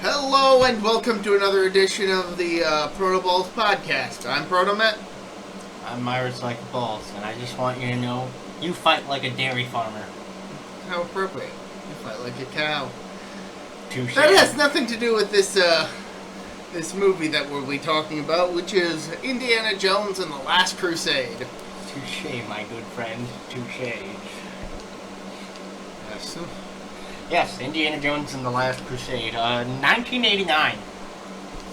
Hello and welcome to another edition of the ProtoBalls podcast. I'm ProtoMet. I'm Myers like balls, and I just want you to know, you fight like a dairy farmer. How appropriate. You fight like a cow. Touche. That has nothing to do with this movie that we'll be talking about, which is Indiana Jones and the Last Crusade. Touche, my good friend. Touche. Yes. Yes, Indiana Jones and the Last Crusade. 1989.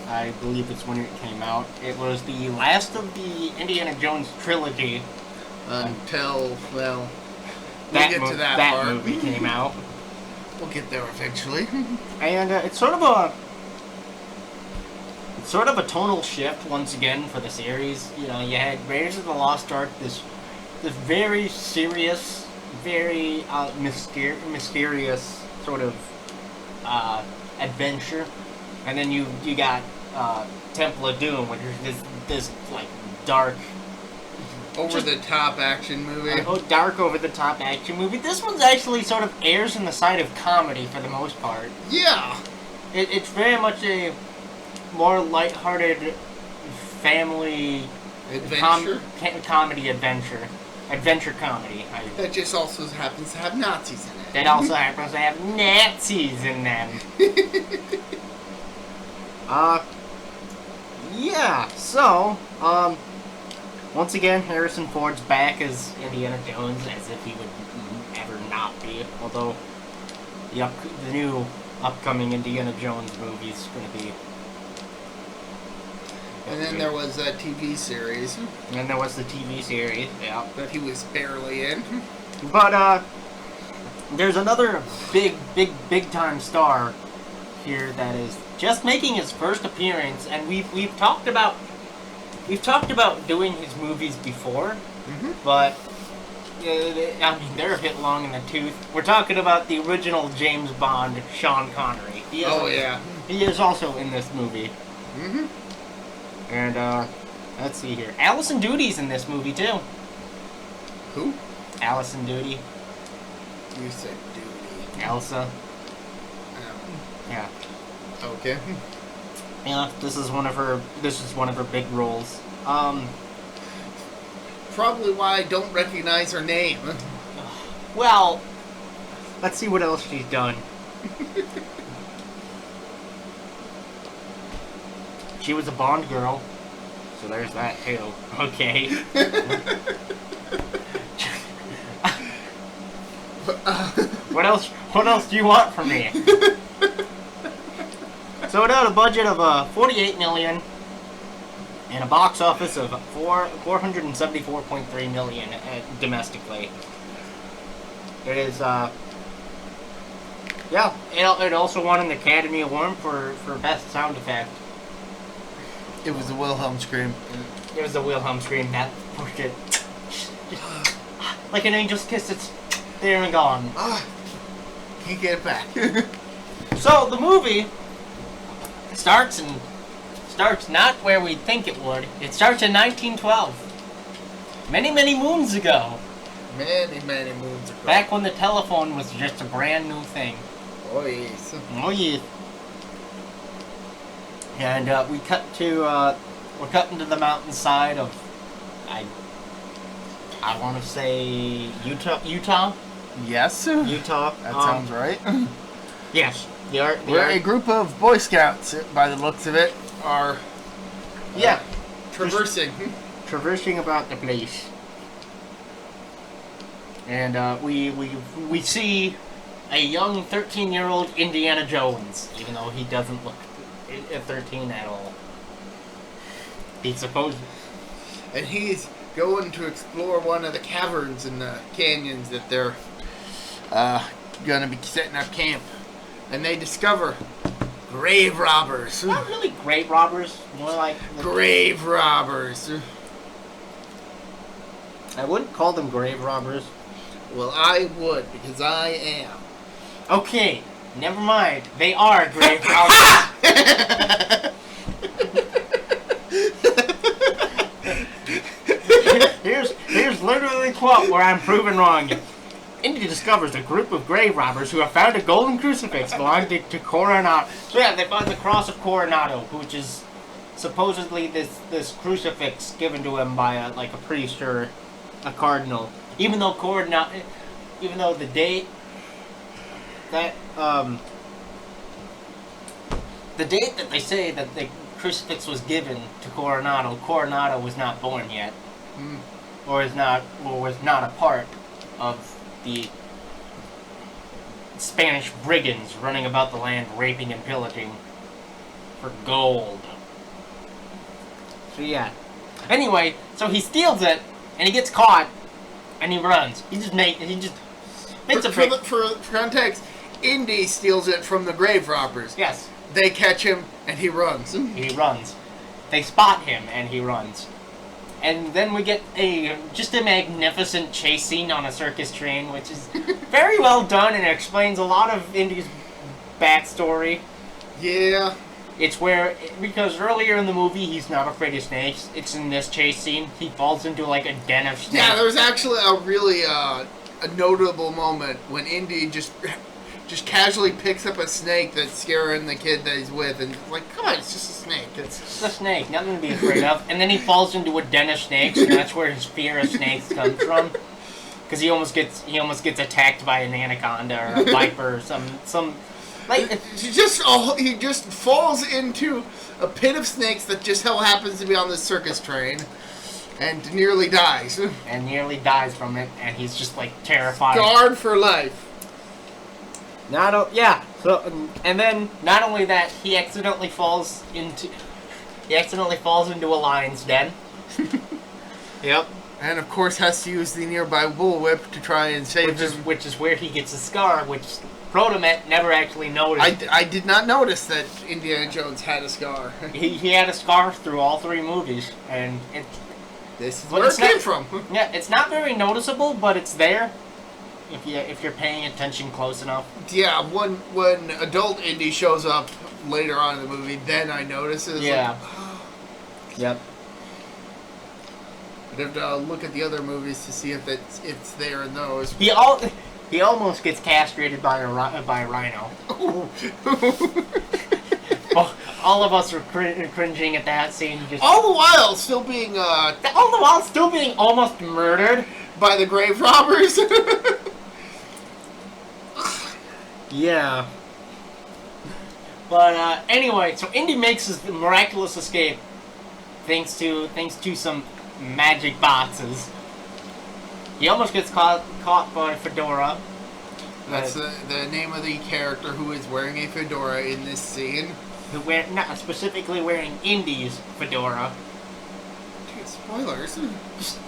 I believe it's when it came out. It was the last of the Indiana Jones trilogy. Until, well, we'll get to that part. That movie came out. We'll get there eventually. And it's sort of a tonal shift once again for the series. You know, you had Raiders of the Lost Ark, this very serious, very mysterious sort of adventure, and then you got Temple of Doom, which is this like dark, over-the-top action movie. Dark over-the-top action movie. This one's actually sort of airs in the side of comedy for the most part. Yeah. It's very much a more lighthearted family Adventure? comedy adventure. Adventure comedy. That just also happens to have Nazis in it. That also happens to have Nazis in them. Yeah, so, once again, Harrison Ford's back as Indiana Jones, as if he would ever not be, although the new upcoming Indiana Jones movie is going to be... And then there was a TV series. And there was the TV series, yeah. That he was barely in. But, there's another big time star here that is just making his first appearance, and we've talked about doing his movies before, but I mean they're a bit long in the tooth. We're talking about the original James Bond, Sean Connery. He is also in this movie. And let's see here. Alison Doodie's in this movie too. Who? Alison Doodie. You said Doodie. Elsa. Yeah. Okay. Yeah, this is one of her big roles. Probably why I don't recognize her name. Well, let's see what else she's done. She was a Bond girl, so there's that too. Okay. What else do you want from me? So it had a budget of $48 million and a box office of $474.3 million domestically. It is yeah. It also won an Academy Award for best sound effect. It was a Wilhelm scream. It was a Wilhelm scream that pushed it like an angel's kiss. It's there and gone. Can't get it back. So the movie starts not where we think it would. It starts in 1912. Many moons ago. Many moons ago. Back when the telephone was just a brand new thing. Oh yes. Oh yes. And we're cutting to the mountainside of I want to say Utah. Yes. Utah. That sounds right. Yes. We're a group of Boy Scouts, by the looks of it, are traversing about the place. And we see a young 13-year-old Indiana Jones, even though he doesn't look 13 at all. He's supposed to. And he's going to explore one of the caverns in the canyons that they're gonna be setting up camp. And they discover grave robbers. Not really grave robbers, more like grave robbers. I wouldn't call them grave robbers. Well, I would, because I am. Okay, never mind. They are grave robbers. Here's literally the quote where I'm proven wrong. Indy discovers a group of grave robbers who have found a golden crucifix belonging to Coronado. So yeah, they find the cross of Coronado, which is supposedly this crucifix given to him by a priest or a cardinal. Even though the date that the date that they say that the crucifix was given to Coronado was not born yet, or was not a part of the Spanish brigands running about the land, raping and pillaging for gold. So yeah. Anyway, so he steals it, and he gets caught, and he runs. He just makes a break. For context, Indy steals it from the grave robbers. Yes. They catch him, and he runs. He runs. They spot him, and he runs. And then we get just a magnificent chase scene on a circus train, which is very well done, and it explains a lot of Indy's backstory. Yeah. It's because earlier in the movie, he's not afraid of snakes. It's in this chase scene, he falls into like a den of snakes. Yeah, there was actually a really a notable moment when Indy just casually picks up a snake that's scaring the kid that he's with, and like, come on, it's just a snake. It's a snake, nothing to be afraid of. And then he falls into a den of snakes, and that's where his fear of snakes comes from. Because he almost gets attacked by an anaconda or a viper or some. Like, he just falls into a pit of snakes that just so happens to be on this circus train, and nearly dies. And nearly dies from it, and he's just like terrified. Scarred for life. So, and then not only that, he accidentally falls into a lion's den. Yep. And of course has to use the nearby bullwhip to try and save him. Which is where he gets a scar, which ProtoMet never actually noticed. I did not notice that Indiana Jones had a scar. he had a scar through all three movies, and this is where it came from. Yeah, it's not very noticeable, but it's there. If you're paying attention close enough. Yeah, when adult Indy shows up later on in the movie, then I notice it. Yeah. Yep. I'd have to look at the other movies to see if it's there in those. He almost gets castrated by a rhino. All of us were cringing at that scene. All the while still being almost murdered by the grave robbers. Yeah. But anyway, so Indy makes his miraculous escape thanks to some magic boxes. He almost gets caught by Fedora. That's the name of the character who is wearing a fedora in this scene. Not specifically wearing Indy's fedora. Dude, spoilers. Just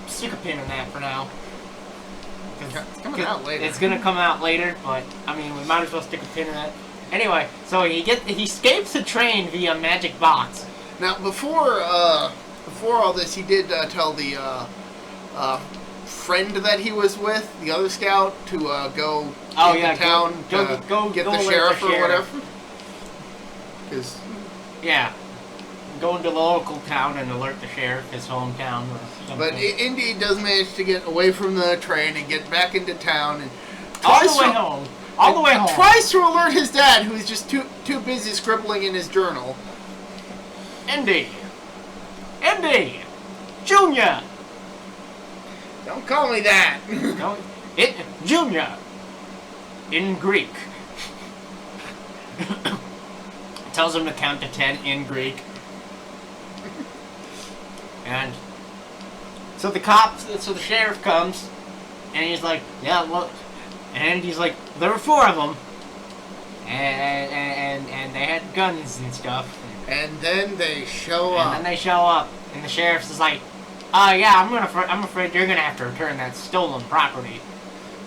stick a pin in that for now. It's coming out later. It's gonna come out later, but I mean, we might as well stick a pin in it. Anyway, so he escapes the train via magic box. Now, before all this, he did tell the friend that he was with, the other scout, to go to town go get the sheriff or whatever. Go into the local town and alert the sheriff, his hometown or something. But Indy does manage to get away from the train and get back into town and all the way home. Tries to alert his dad, who's just too busy scribbling in his journal. Indy, Junior. Don't call me that. No, Junior. In Greek. Tells him to count to 10 in Greek. And so the sheriff comes, and he's like, yeah, look, and he's like, there were 4 of them, and they had guns and stuff. And then they show up. And the sheriff's is like, yeah, I'm afraid you're gonna have to return that stolen property.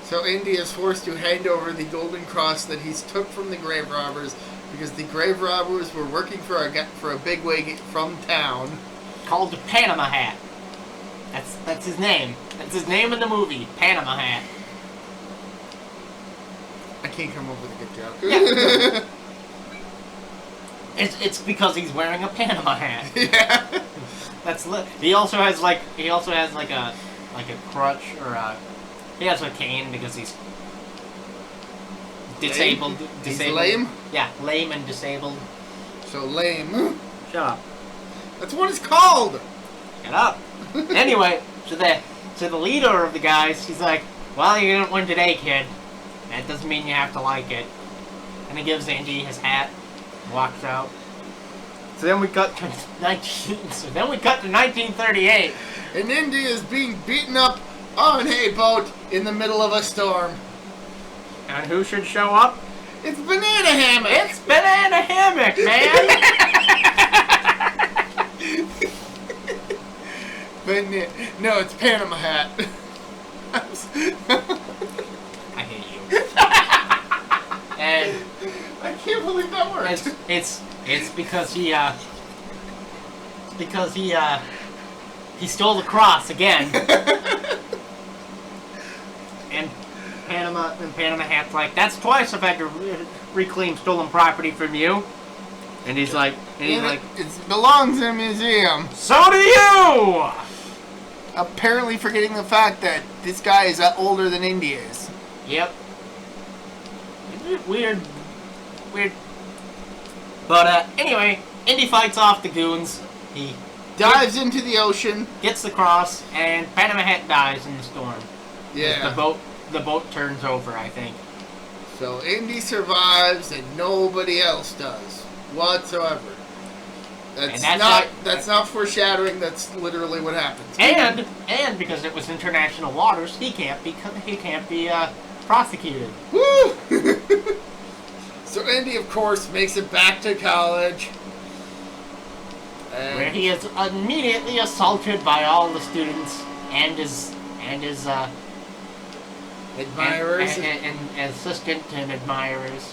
So Indy is forced to hand over the golden cross that he's took from the grave robbers, because the grave robbers were working for a bigwig from town. Called the Panama Hat. That's his name. That's his name in the movie, Panama Hat. I can't come up with a good joke. Yeah. It's because he's wearing a Panama hat. Yeah. He also has like a crutch or He has a cane because he's disabled. He's lame? Yeah, lame and disabled. So lame. Shut up. That's what it's called! Shut up. Anyway, so the leader of the guys, he's like, well, you didn't win today, kid. That doesn't mean you have to like it. And he gives Indy his hat, walks out. So then we cut to 1938. And Indy is being beaten up on a boat in the middle of a storm. And who should show up? It's Banana Hammock! It's Banana Hammock, man! No, it's Panama Hat. I hate you. And I can't believe that worked. It's because he stole the cross again. And Panama Hat's like, that's twice I've had to reclaim stolen property from you. And he's like, it belongs in a museum. So do you! Apparently forgetting the fact that this guy is older than Indy is. Yep. Weird. But anyway, Indy fights off the goons. He dives into the ocean, gets the cross, and Panama Hat dies in the storm. Yeah. The boat turns over, I think. So Indy survives and nobody else does whatsoever. That's not foreshadowing. That's literally what happens. And because it was international waters, he can't be prosecuted. Woo! So Indy, of course, makes it back to college, where he is immediately assaulted by all the students and his admirers and assistant and admirers,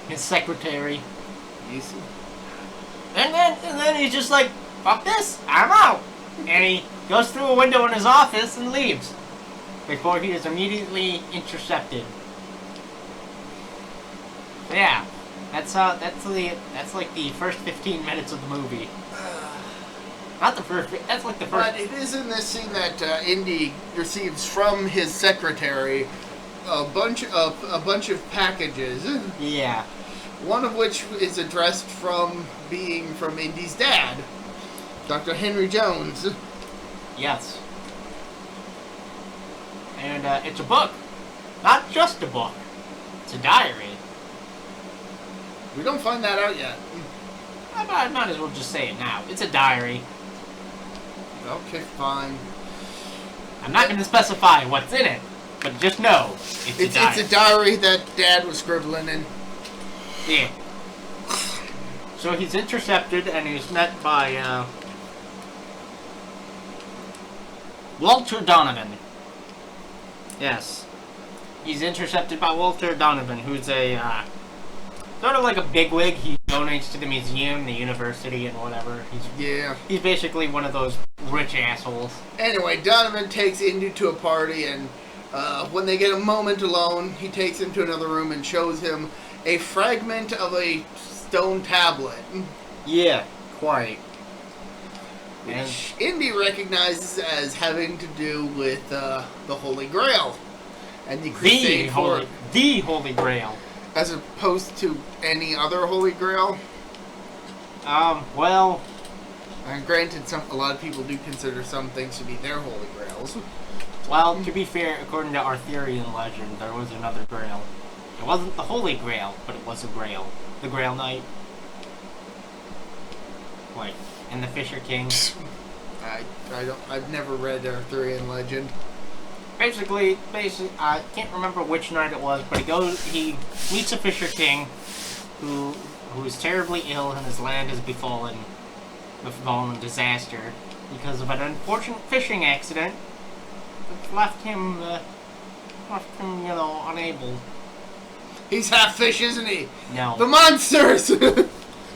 his secretary. Yes. And then he's just like, fuck this, I'm out. And he goes through a window in his office and leaves before he is immediately intercepted. So yeah, that's like the first 15 minutes of the movie. Not the first. That's like the first. But it is in this scene that Indy receives from his secretary a bunch of packages. Yeah. One of which is addressed from Indy's dad, Dr. Henry Jones. Yes. And it's a book. Not just a book. It's a diary. We don't find that out yet. I might as well just say it now. It's a diary. Okay, fine. I'm not going to specify what's in it, but just know it's a diary. It's a diary that Dad was scribbling in. Yeah. So he's intercepted and he's met by Walter Donovan. Yes. He's intercepted by Walter Donovan, who's a sort of like a bigwig. He donates to the museum, the university, and whatever. He's basically one of those rich assholes. Anyway, Donovan takes Indy to a party, and when they get a moment alone, he takes him to another room and shows him a fragment of a stone tablet. Yeah, quite. Which Indy recognizes as having to do with the Holy Grail and the Crusade for the Holy Grail, as opposed to any other Holy Grail. Well, and granted, a lot of people do consider some things to be their Holy Grails. Well, to be fair, according to Arthurian legend, there was another Grail. It wasn't the Holy Grail, but it was a Grail. The Grail Knight. Like, and the Fisher King. I've never read Arthurian legend. Basically, I can't remember which night it was, but he meets a Fisher King who is terribly ill and his land has befallen disaster because of an unfortunate fishing accident that left him, unable. He's half fish, isn't he? No. The monsters!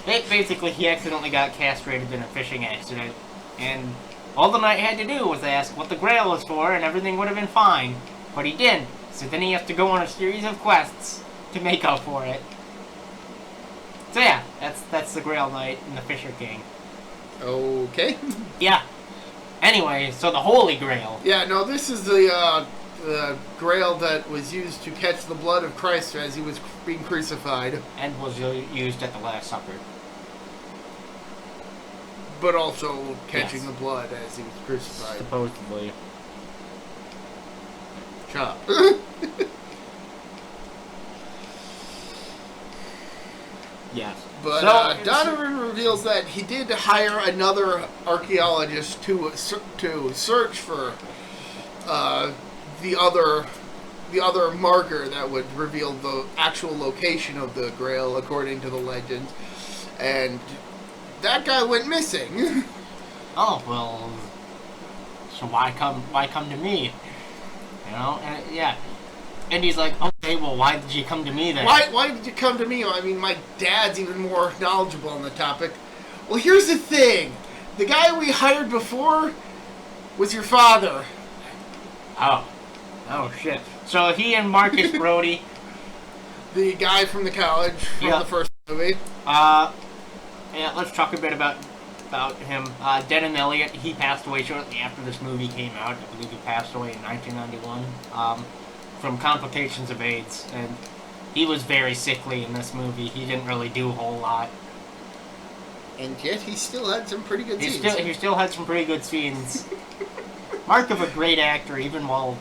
Basically, he accidentally got castrated in a fishing accident, and all the knight had to do was ask what the Grail was for, and everything would have been fine. But he didn't, so then he has to go on a series of quests to make up for it. So yeah, that's the Grail Knight and the Fisher King. Okay. Yeah. Anyway, so the Holy Grail. Yeah, no, this is the the grail that was used to catch the blood of Christ as he was being crucified. And was used at the Last Supper. But also catching Yes. the blood as he was crucified. Supposedly. Chop. Yes. But So, Donovan reveals that he did hire another archaeologist to search for the other marker that would reveal the actual location of the Grail according to the legend, and that guy went missing. Oh, well, so why come to me? You know, and yeah. And he's like, okay, well, why did you come to me then? Why did you come to me? I mean, my dad's even more knowledgeable on the topic. Well, here's the thing. The guy we hired before was your father. Oh shit. So he and Marcus Brody, The guy from the college from Yeah. the first movie. yeah, let's talk a bit about him. Denham Elliott, he passed away shortly after this movie came out. I believe he passed away in 1991 from complications of AIDS, and he was very sickly in this movie. He didn't really do a whole lot. And yet he still had some pretty good He scenes. still had some pretty good scenes. Mark of a great actor, even while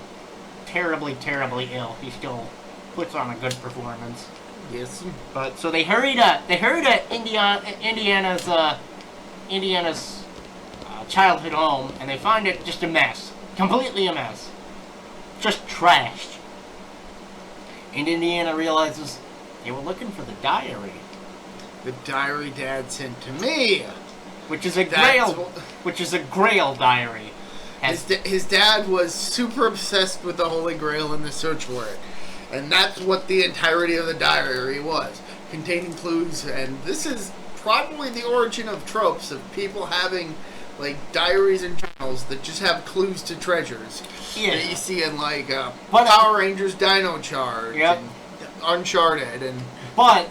terribly, terribly ill, he still puts on a good performance. Yes. But so they hurried at Indiana's childhood home, and they find it just a mess, completely a mess, just trashed. And Indiana realizes they were looking for the diary, The diary Dad sent to me. which is a That's Grail diary. His dad was super obsessed with the Holy Grail and the search for it. And that's what the entirety of the diary was, containing clues. And this is probably the origin of tropes of people having like diaries and journals that just have clues to treasures. Yeah. That you see in like But- Power Rangers Dino Charge Yep. and Uncharted and But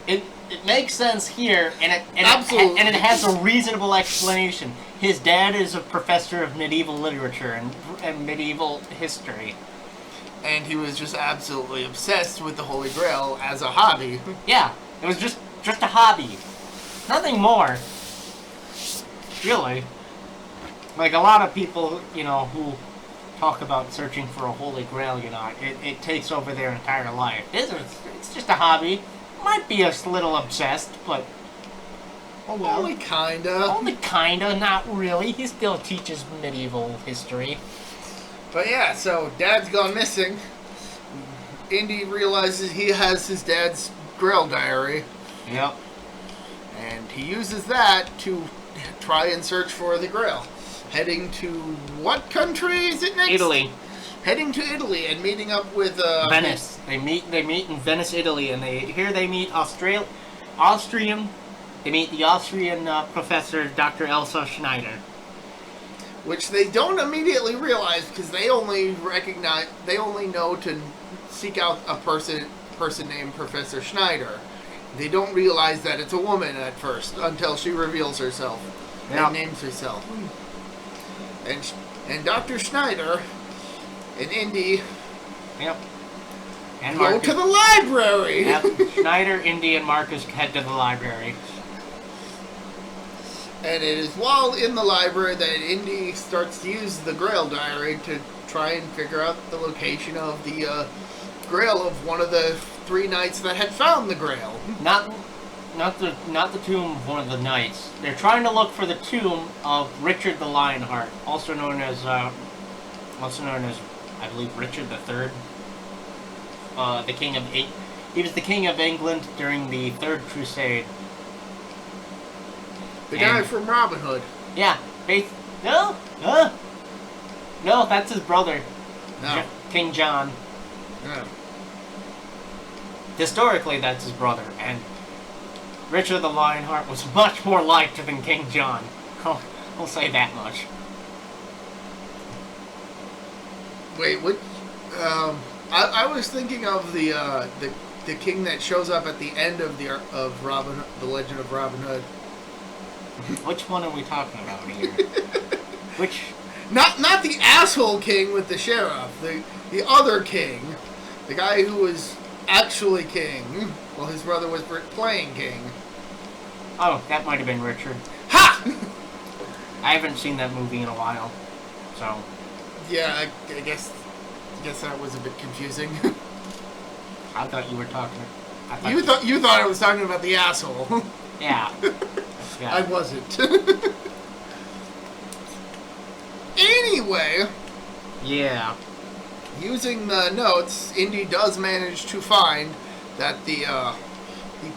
it makes sense here, and it Absolutely. and it has a reasonable explanation. His dad is a professor of medieval literature and medieval history. and he was just absolutely obsessed with the Holy Grail as a hobby. Yeah, it was just a hobby, nothing more. Really, like a lot of people, you know, who talk about searching for a Holy Grail, you know, it takes over their entire life. It's just a hobby. Might be a little obsessed, but oh well. Only kinda. Only kinda, not really. He still teaches medieval history. But yeah, so Dad's gone missing. Indy realizes he has his dad's Grail diary, Yep. and he uses that to try and search for the Grail. Heading to what country is it next? Italy. Heading to Italy and meeting up with Venice. They meet in Venice, Italy, and they meet Austrian. They meet the Austrian professor, Dr. Elsa Schneider. which they don't immediately realize because they only know to seek out a person named Professor Schneider. They don't realize that it's a woman at first until she reveals herself and names herself. And Dr. Schneider and Indy Yep. And go Marcus. to the library. Yep. Schneider, Indy, and Marcus head to the library. And it is while in the library that Indy starts to use the Grail diary to try and figure out the location of the Grail of one of the 3 knights that had found the Grail. Not the tomb of one of the knights. They're trying to look for the tomb of Richard the Lionheart, also known as I believe Richard III. The king of he was the king of England during the Third Crusade. The guy And- from Robin Hood. Yeah, no, that's his brother, No. King John. No. Historically, that's his brother, and Richard the Lionheart was much more liked than King John. I'll say that much. Wait, what? I was thinking of the king that shows up at the end of the Legend of Robin Hood. Which one are we talking about here? Which? Not the asshole king with the sheriff. The other king. The guy who was actually king. While his brother was playing king. Oh, that might have been Richard. Ha! I haven't seen that movie in a while, so. Yeah, I guess that was a bit confusing. I thought you were talking. You thought I was talking about the asshole. Yeah. I wasn't. Anyway. Yeah. Using the notes, Indy does manage to find that the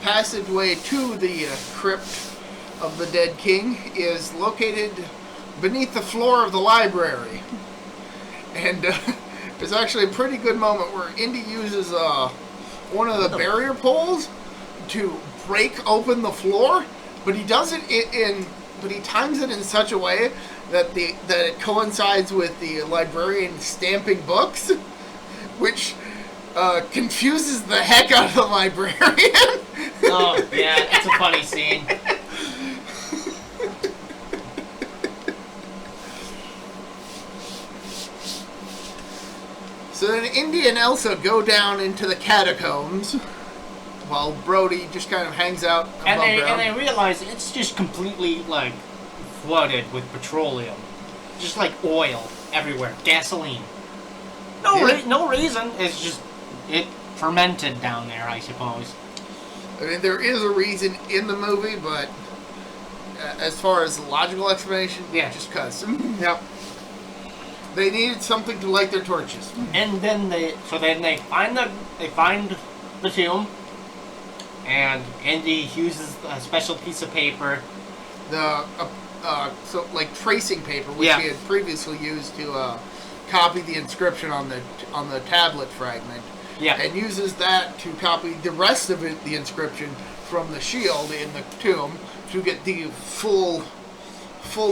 passageway to the crypt of the dead king is located beneath the floor of the library. And there's actually a pretty good moment where Indy uses one of the barrier poles to break open the floor, but he does it but he times it in such a way that it coincides with the librarian stamping books, which confuses the heck out of the librarian. Oh yeah, it's a funny scene. So then Indy and Elsa go down into the catacombs, while Brody just kind of hangs out above ground. And they realize it's just completely, like, flooded with petroleum. Just like oil everywhere. Gasoline. No reason. It's just, it fermented down there, I suppose. I mean, there is a reason in the movie, but as far as logical explanation, yeah, just cuz. Yep. They needed something to light their torches. And then they find the tomb, and Indy uses a special piece of paper. Like tracing paper, which he had previously used to copy the inscription on the tablet fragment. Yeah. And uses that to copy the rest of the inscription from the shield in the tomb to get the full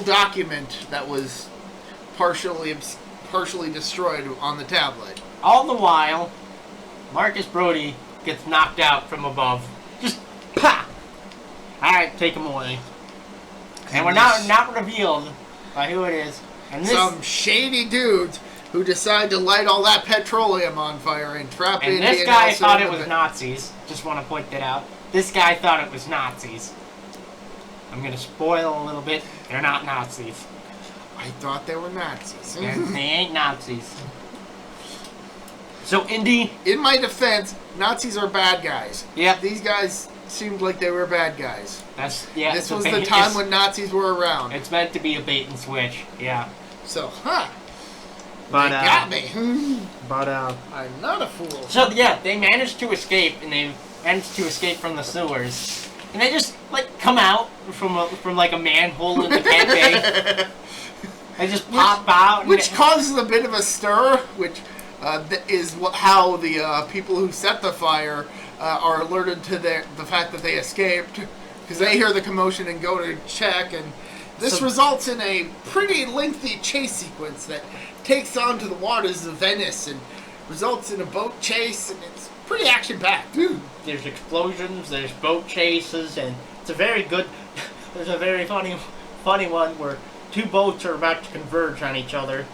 document that was partially destroyed on the tablet. All the while, Marcus Brody gets knocked out from above. Just pa! Alright, take him away. And we're not revealed by who it is. And some shady dudes who decide to light all that petroleum on fire and trap Indy. And this guy thought it was Nazis. Just want to point that out. This guy thought it was Nazis. I'm going to spoil a little bit. They're not Nazis. I thought they were Nazis. They ain't Nazis. So, Indy... In my defense, Nazis are bad guys. Yep. These guys seemed like they were bad guys. This was the time when Nazis were around. It's meant to be a bait and switch. Yeah. So, But, they got me. But, I'm not a fool. So, yeah, they managed to escape, and they managed to escape from the sewers. And they just, like, come out from like, a manhole in the cafe. They just pop out. Which causes a bit of a stir, which is how the people who set the fire are alerted to the fact that they escaped. Because they hear the commotion and go to check, and this results in a pretty lengthy chase sequence that takes on to the waters of Venice and results in a boat chase, and it's pretty action-packed. There's explosions, there's boat chases, and it's a very good... There's a very funny one where two boats are about to converge on each other.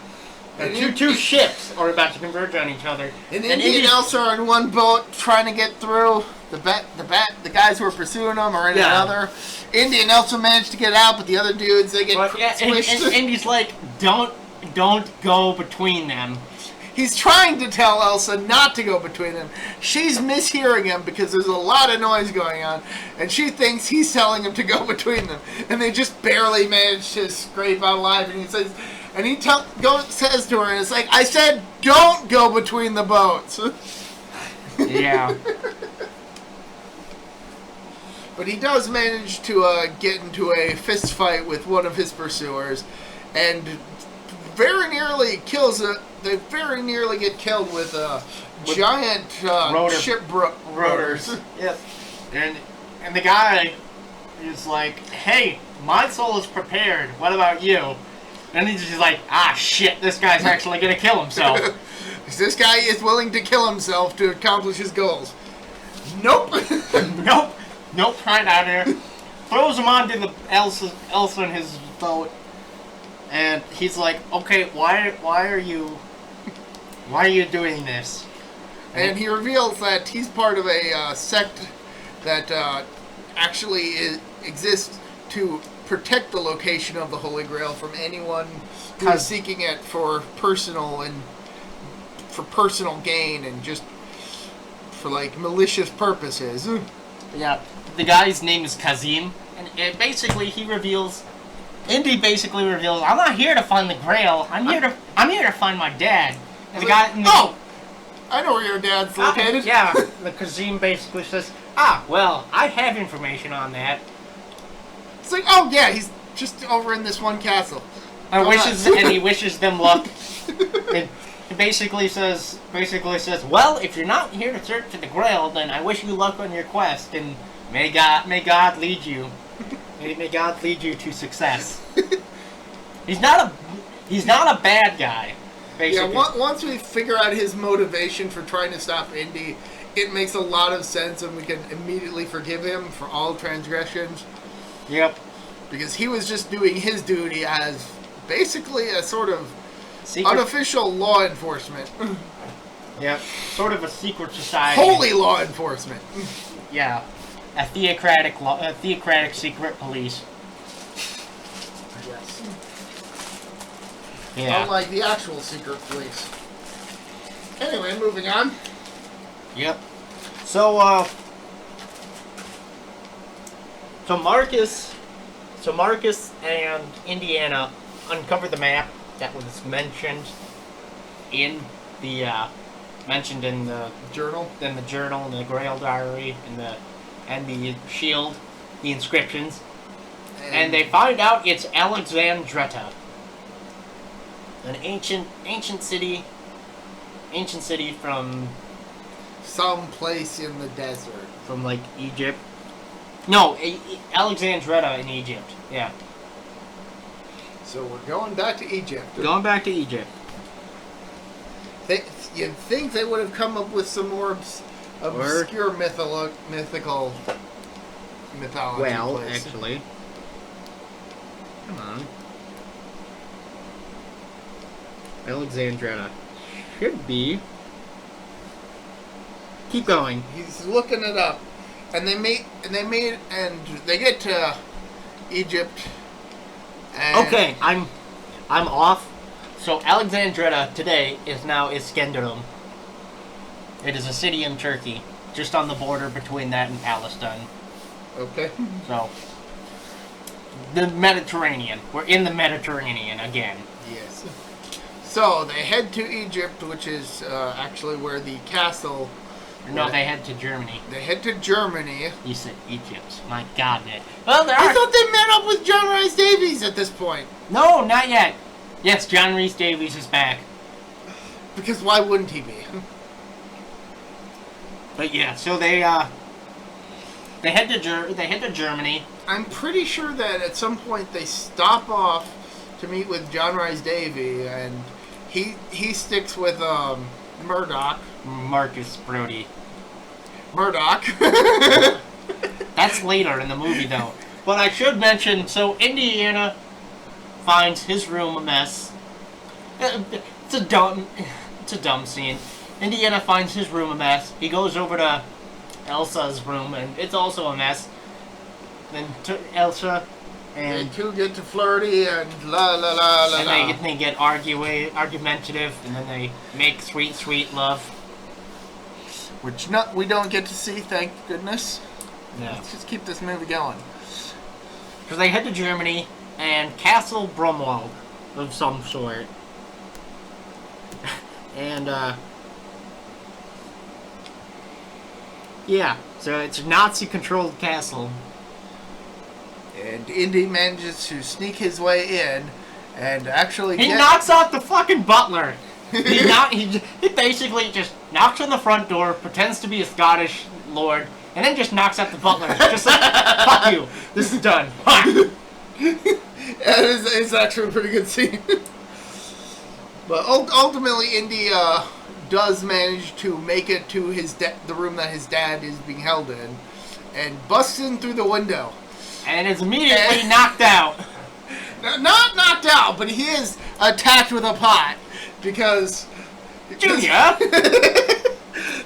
Two ships are about to converge on each other. And Indy and Elsa are in one boat trying to get through. The guys who are pursuing them are in another. Indy and Elsa manage to get out, but the other dudes, they get squished. And Indy's like, don't go between them. He's trying to tell Elsa not to go between them. She's mishearing him because there's a lot of noise going on, and she thinks he's telling him to go between them. And they just barely manage to scrape out alive, and he says... And he says to her, and it's like, I said, don't go between the boats. Yeah. But he does manage to get into a fist fight with one of his pursuers, and very nearly kills it. They very nearly get killed with giant ship rotors. Yep. And the guy is like, hey, my soul is prepared. What about you? And he's just like, shit, this guy's actually going to kill himself. This guy is willing to kill himself to accomplish his goals. Nope. Nope, right out there. Throws him onto the Elsa and his boat. And he's like, okay, why are you doing this? And he reveals that he's part of a sect that exists to protect the location of the Holy Grail from anyone who is seeking it for personal gain and just for like malicious purposes. Yeah, the guy's name is Kazim, and Indy basically reveals, I'm not here to find the Grail. I'm here to find my dad. And the guy. Oh, I know where your dad's located. Yeah, the Kazim basically says, well, I have information on that. It's like, oh yeah, he's just over in this one castle. And he wishes them luck. And he basically says, well, if you're not here to search for the Grail, then I wish you luck on your quest, and may God lead you. May God lead you to success. He's not a bad guy. Basically. Yeah, once we figure out his motivation for trying to stop Indy, it makes a lot of sense, and we can immediately forgive him for all transgressions. Yep. Because he was just doing his duty as basically a sort of unofficial law enforcement. Yep. Sort of a secret society. Holy law enforcement. Yeah. A theocratic secret police. Yes. Yeah. Unlike the actual secret police. Anyway, moving on. Yep. So Marcus and Indiana uncover the map that was mentioned in the Journal. In the journal, in the Grail Diary, and the shield, the inscriptions, and they find out it's Alexandretta, an ancient city from some place in the desert, from like Egypt. No, Alexandretta in Egypt. Yeah. So we're going back to Egypt. Going back to Egypt. You'd think they would have come up with some more obscure mythology. Well, place. actually, come on. Alexandretta should be. Keep going. He's looking it up, and they get to Egypt. And Okay, I'm off. So Alexandretta today is now Iskenderun. It is a city in Turkey, just on the border between that and Palestine. Okay. So the Mediterranean. We're in the Mediterranean again. Yes. So they head to Egypt, which is actually where the castle. No, they head to Germany. They head to Germany. You said Egypt. My God, Nick. Well, I thought they met up with John Rhys Davies at this point. No, not yet. Yes, John Rhys Davies is back. Because why wouldn't he be? But yeah, so they head to Germany. I'm pretty sure that at some point they stop off to meet with John Rhys Davies, and he sticks with Murdoch. Marcus Brody. Murdoch. That's later in the movie, though. But I should mention, so Indiana finds his room a mess. It's a dumb scene. Indiana finds his room a mess. He goes over to Elsa's room, and it's also a mess. Then Elsa and they two get to flirty and la la la la. And they get argumentative, and then they make sweet love. Which we don't get to see, thank goodness. No. Let's just keep this movie going. So they head to Germany and Castle Brumwald of some sort. And yeah, so it's a Nazi-controlled castle. And Indy manages to sneak his way in and actually He knocks out the fucking butler. He basically just knocks on the front door, pretends to be a Scottish lord, and then just knocks out the butler. Just like, fuck you, this is done. It's actually a pretty good scene. But ultimately, Indy does manage to make it to the room that his dad is being held in, and busts in through the window. And is immediately knocked out. Not knocked out, but he is attacked with a pot because Junior?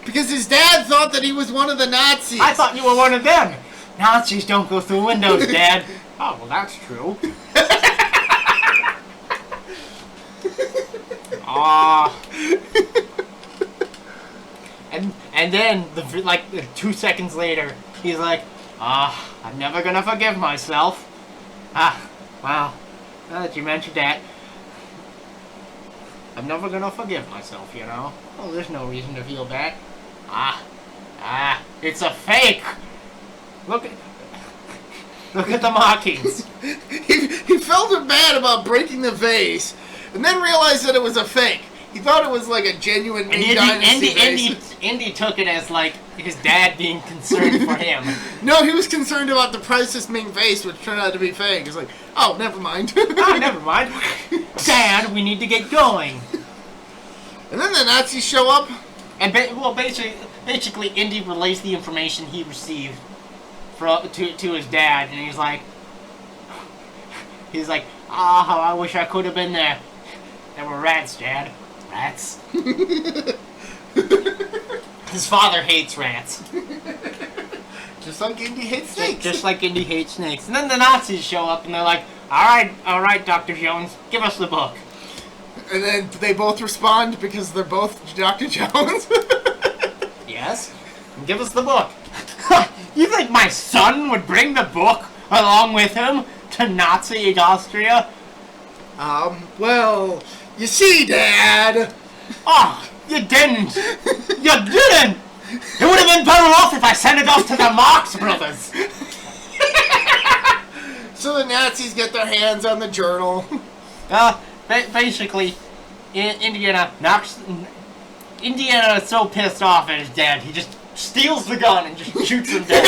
because his dad thought that he was one of the Nazis. I thought you were one of them. Nazis don't go through windows, Dad. Oh, well, that's true. And then, 2 seconds later, he's like, I'm never gonna forgive myself. Wow. Now that you mentioned that, I'm never gonna forgive myself, you know? Oh, there's no reason to feel bad. It's a fake! Look at the markings. He felt bad about breaking the vase, and then realized that it was a fake. He thought it was like a genuine Ming Dynasty vase. Indy took it as like his dad being concerned for him. No, he was concerned about the priceless Ming vase, which turned out to be fake. He's like, oh, never mind. Never mind. Dad, we need to get going. And then the Nazis show up. And basically, Indy relays the information he received to his dad, and he's like, how I wish I could have been there. There were rats, Dad. Rats. His father hates rats. Just like Indy hates snakes. Just like Indy hates snakes. And then the Nazis show up, and they're like, all right, Dr. Jones, give us the book. And then they both respond because they're both Dr. Jones. Yes. Give us the book. You think my son would bring the book along with him to Nazi Austria? Well, you see, Dad. Oh, you didn't. You didn't. It would have been better off if I sent it off to the Marx Brothers. So the Nazis get their hands on the journal. Basically, Indiana is so pissed off at his dad, he just steals the gun and just shoots him down.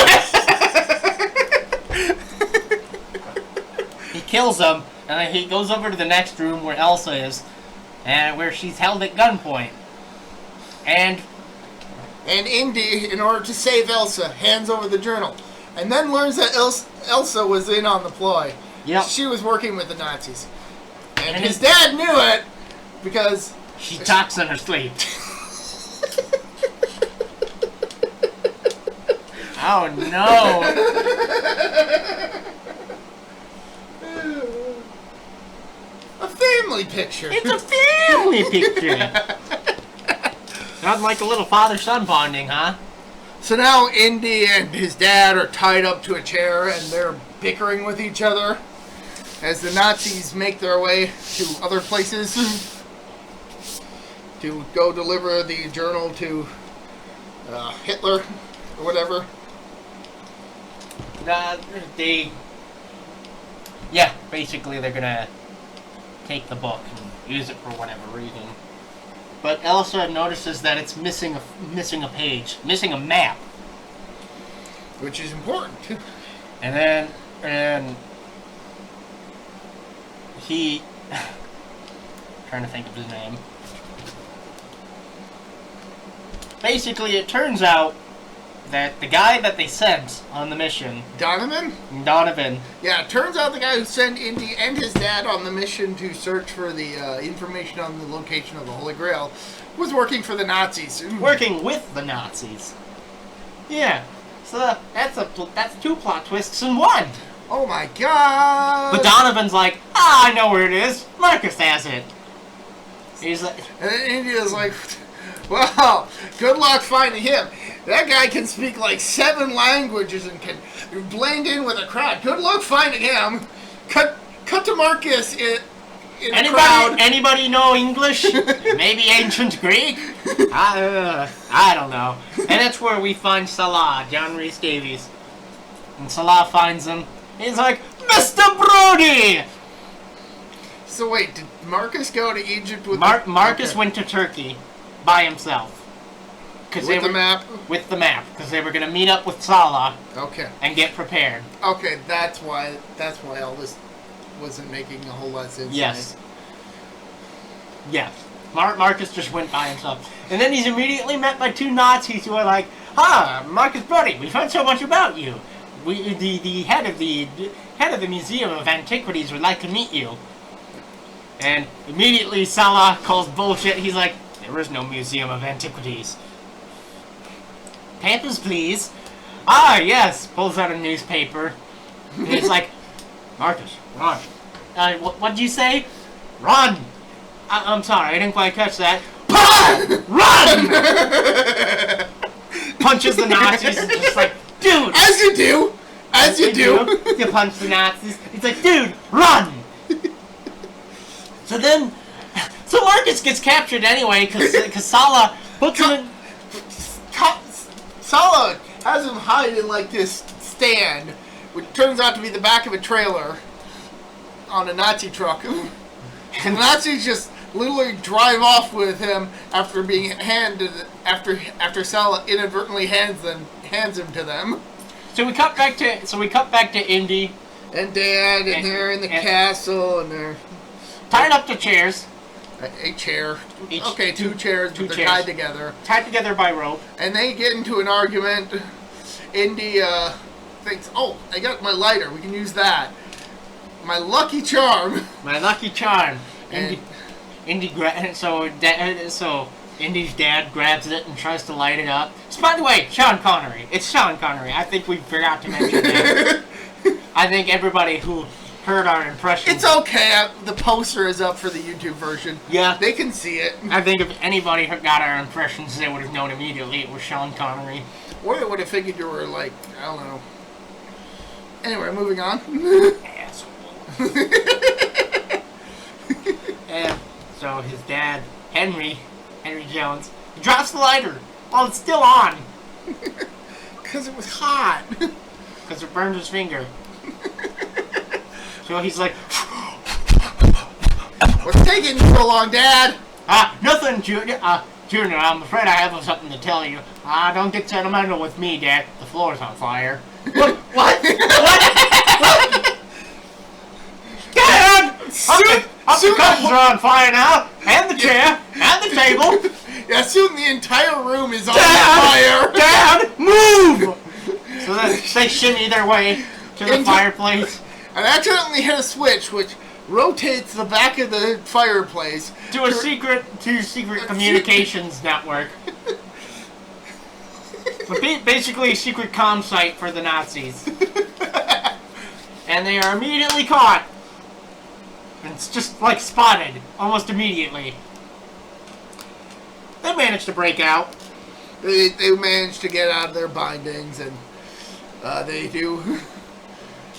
He kills him, and then he goes over to the next room where Elsa is, and where she's held at gunpoint. And Indy, in order to save Elsa, hands over the journal, and then learns that Elsa was in on the ploy. Yep. She was working with the Nazis. And his dad knew it because she talks in her sleep. Oh no! A family picture. It's a family picture. Not like a little father-son bonding, huh? So now Indy and his dad are tied up to a chair and they're bickering with each other as the Nazis make their way to other places to go deliver the journal to Hitler or whatever. Basically they're gonna take the book and use it for whatever reason. But Elsa notices that it's missing a page, missing a map. Which is important. And he trying to think of his name. Basically, it turns out that the guy that they sent on the mission, Donovan. Yeah, it turns out the guy who sent Indy and his dad on the mission to search for the information on the location of the Holy Grail was working for the Nazis. Working with the Nazis. Yeah. So that's two plot twists in one. Oh my god! But Donovan's like, I know where it is. Marcus has it. He's like, and then Indy's like, well, good luck finding him. That guy can speak like 7 languages and can blend in with a crowd. Good luck finding him. Cut to Marcus in the crowd. Anybody know English? Maybe ancient Greek? I don't know. And that's where we find Salah, John Rhys Davies. And Salah finds him. He's like, Mr. Brody! So wait, did Marcus go to Egypt with Marcus went to Turkey by himself. With the map? With the map, because they were going to meet up with Salah. Okay. And get prepared. Okay, that's why all this wasn't making a whole lot of sense. Yes. Yes. Marcus just went by himself. And then he's immediately met by 2 Nazis who are like, Marcus Brody, we've heard so much about you. The head head of the Museum of Antiquities would like to meet you. And immediately Salah calls bullshit. He's like, there is no Museum of Antiquities. Papers, please. Ah, yes. Pulls out a newspaper. And he's like, Marcus, run. What'd you say? Run. I'm sorry, I didn't quite catch that. Run! Punches the Nazis and just like, dude. As you do. As you do. You punch the Nazis. He's like, dude, run. So Marcus gets captured anyway because Salah puts him in. Salah has him hide in like this stand, which turns out to be the back of a trailer on a Nazi truck. And the Nazis just literally drive off with him after being handed after Salah inadvertently hands him to them. So we cut back to Indy and Dad, and they're in the castle, and they're tied up to chairs. A chair. Two chairs, but they're tied together. Tied together by rope. And they get into an argument. Indy thinks, oh, I got my lighter. We can use that. My lucky charm. My lucky charm. So Indy's dad grabs it and tries to light it up. So by the way, Sean Connery. It's Sean Connery. I think we forgot to mention that. I think everybody who heard our impression. It's okay. The poster is up for the YouTube version. Yeah. They can see it. I think if anybody got our impressions, they would have known immediately it was Sean Connery. Or they would have figured you were like, I don't know. Anyway, moving on. Asshole. And so his dad, Henry Jones, he drops the lighter while it's still on. Because it was hot. Because it burned his finger. So he's like, what's taking so long, Dad? Nothing, Junior. Junior, I'm afraid I have something to tell you. Don't get sentimental with me, Dad. The floor's on fire. What? What? Dad! The curtains are on fire now, and the chair, and the table. Yeah, soon the entire room is on fire. Dad, move! So then they shimmy their way to the fireplace. And accidentally hit a switch, which rotates the back of the fireplace to a secret communications network. But basically a secret comm site for the Nazis. And they are immediately caught. And it's just like spotted almost immediately. They managed to break out. They managed to get out of their bindings, and they do,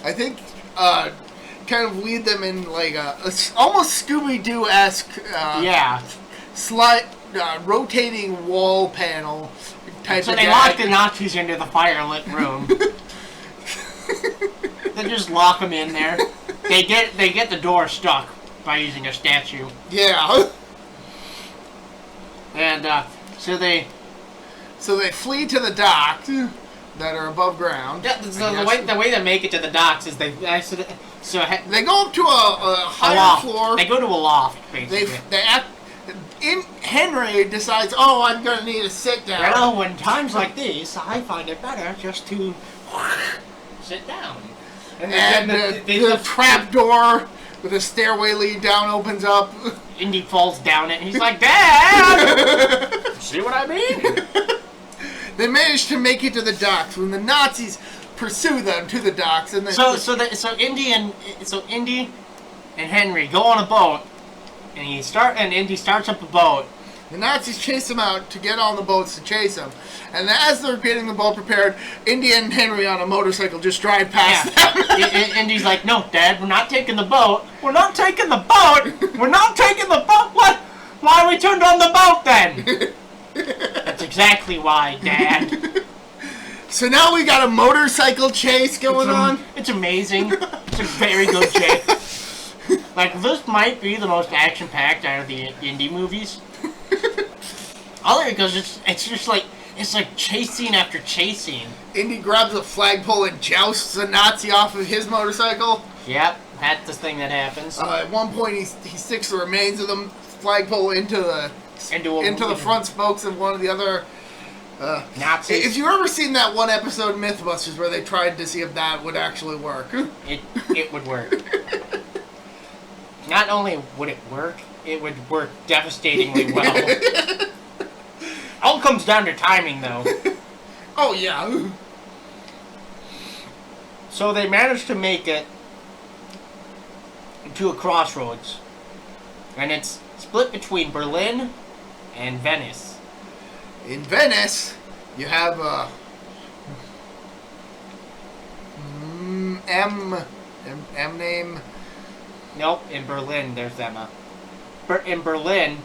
I think, kind of lead them in like a almost Scooby-Doo-esque rotating wall panel type. So they lock the Nazis into the firelit room. They just lock them in there. They get the door stuck by using a statue. Yeah. And so they flee to the docks that are above ground. Yeah, so the way they make it to the docks is they go up to a higher floor. They go to a loft, basically. Henry decides, oh, I'm going to need to sit down. Well, when times like these, I find it better just to sit down. And the trap door with a stairway lead down opens up. Indy falls down it, and he's like, Dad! See what I mean? They manage to make it to the docks when the Nazis pursue them to the docks, and so Indy and Henry go on a boat, and Indy starts up a boat. The Nazis chase them out to get on the boats to chase them, and as they're getting the boat prepared, Indy and Henry on a motorcycle just drive past them. Indy's like, no, Dad, we're not taking the boat. We're not taking the boat. We're not taking the boat. What? Why we turned on the boat then? That's exactly why, Dad. So now we got a motorcycle chase going on? It's amazing. It's a very good chase. Like, this might be the most action-packed out of the Indy movies. Only because it's just like, it's like chase scene after chase scene. Indy grabs a flagpole and jousts a Nazi off of his motorcycle. Yep, that's the thing that happens. At one point, he sticks the remains of the flagpole into the front spokes of one of the other Nazis. If you ever seen that one episode of Mythbusters where they tried to see if that would actually work. It would work. Not only would it would work devastatingly well. All comes down to timing, though. Oh, yeah. So they managed to make it to a crossroads. And it's split between Berlin and Venice. In Venice, you have M name. Nope, in Berlin there's Emma. In Berlin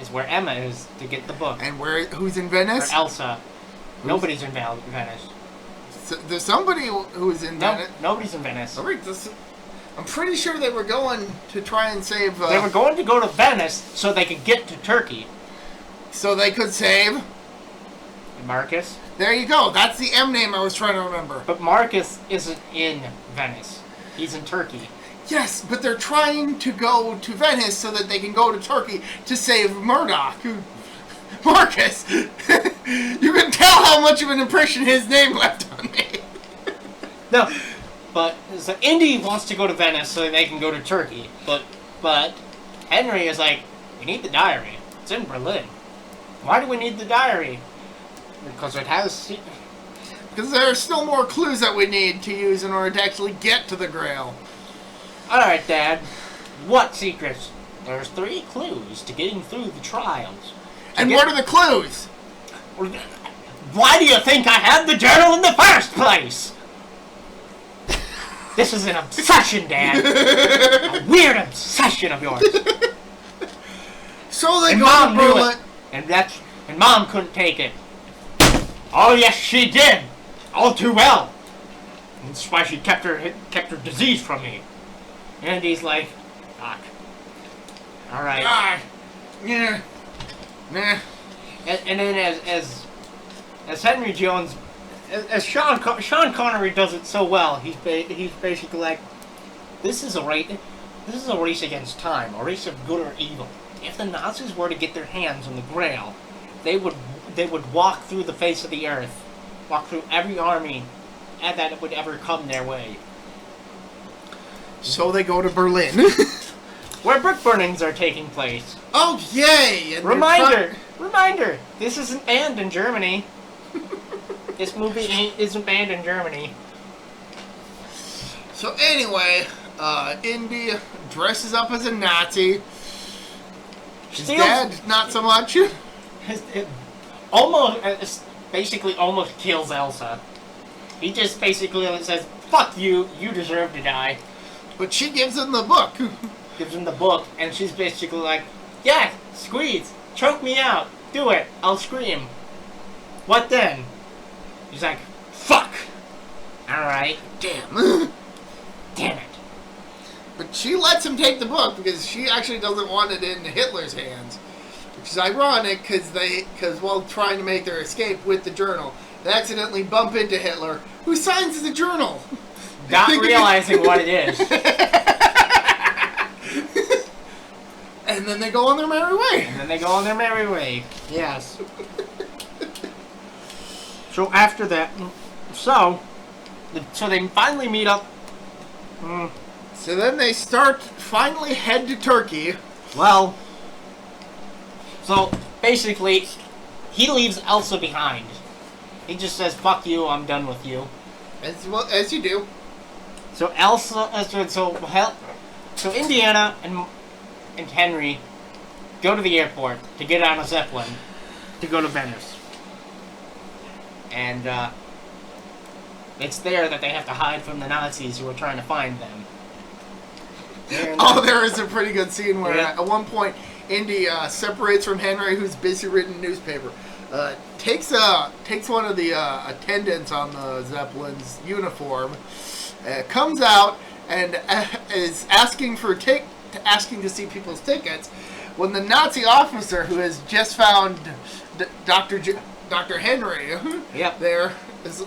is where Emma is to get the book. And who's in Venice? Or Elsa. Nobody's in Venice. So, there's somebody who's in Venice. Nobody's in Venice. I'm pretty sure they were going to try and save... they were going to go to Venice so they could get to Turkey. So they could save... Marcus. There you go. That's the M name I was trying to remember. But Marcus isn't in Venice. He's in Turkey. Yes, but they're trying to go to Venice so that they can go to Turkey to save Murdoch. Marcus! You can tell how much of an impression his name left on me. No, but so Indy wants to go to Venice so they can go to Turkey. But Henry is like, we need the diary. It's in Berlin. Why do we need the diary? Because it has... Because there are still more clues that we need to use in order to actually get to the Grail. Alright, Dad. What secrets? There's 3 clues to getting through the trials. And what are the clues? Why do you think I had the journal in the first place? This is an obsession, Dad. A weird obsession of yours. So they And go Mom to knew Berlin. it. And Mom couldn't take it. Oh yes, she did. All too well. That's why she kept her disease from me. And he's like, Doc. All right. Yeah. Nah. And then as Henry Jones, as Sean Connery does it so well, he's basically like, this is a race against time, a race of good or evil. If the Nazis were to get their hands on the Grail, they would walk through the face of the earth, walk through every army that would ever come their way. So they go to Berlin. Where brick burnings are taking place. Oh, yay! And Reminder, this isn't banned in Germany. This movie isn't banned in Germany. So anyway, Indy dresses up as a Nazi. His dad, not so much. Basically almost kills Elsa. He just basically says, fuck you, you deserve to die. But she gives him the book. Gives him the book, and she's basically like, yeah, squeeze, choke me out, do it, I'll scream. What then? He's like, fuck. Alright. Damn. Damn it. But she lets him take the book because she actually doesn't want it in Hitler's hands. Which is ironic because while trying to make their escape with the journal, they accidentally bump into Hitler, who signs the journal. Not realizing what it is. And then they go on their merry way. Yes. So after that, so they finally meet up. So then they finally head to Turkey. Well, so basically, he leaves Elsa behind. He just says, fuck you, I'm done with you. As you do. So so Indiana and Henry go to the airport to get on a Zeppelin to go to Venice. And it's there that they have to hide from the Nazis who are trying to find them. There is a pretty good scene where at one point Indy separates from Henry, who's busy reading a newspaper. Takes one of the attendants on the Zeppelin's uniform, comes out and is asking to see people's tickets. When the Nazi officer who has just found Dr. Henry, there is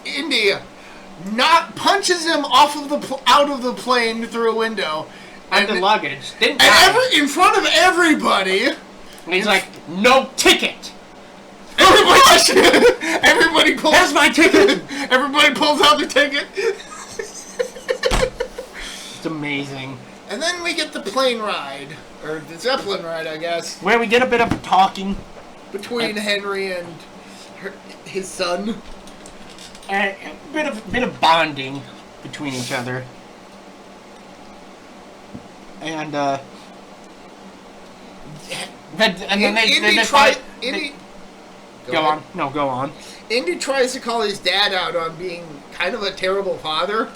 Indy, punches him out of the plane through a window. Under luggage. In front of everybody. And he's like, no ticket! Everybody gosh! Everybody pulls. That's my ticket. Everybody pulls out their ticket. It's amazing. And then we get the plane ride, or the Zeppelin ride, I guess, Where we get a bit of talking. between Henry and his son. A bit of bonding between each other. And then they fight. Go on. No, go on. Indy tries to call his dad out on being kind of a terrible father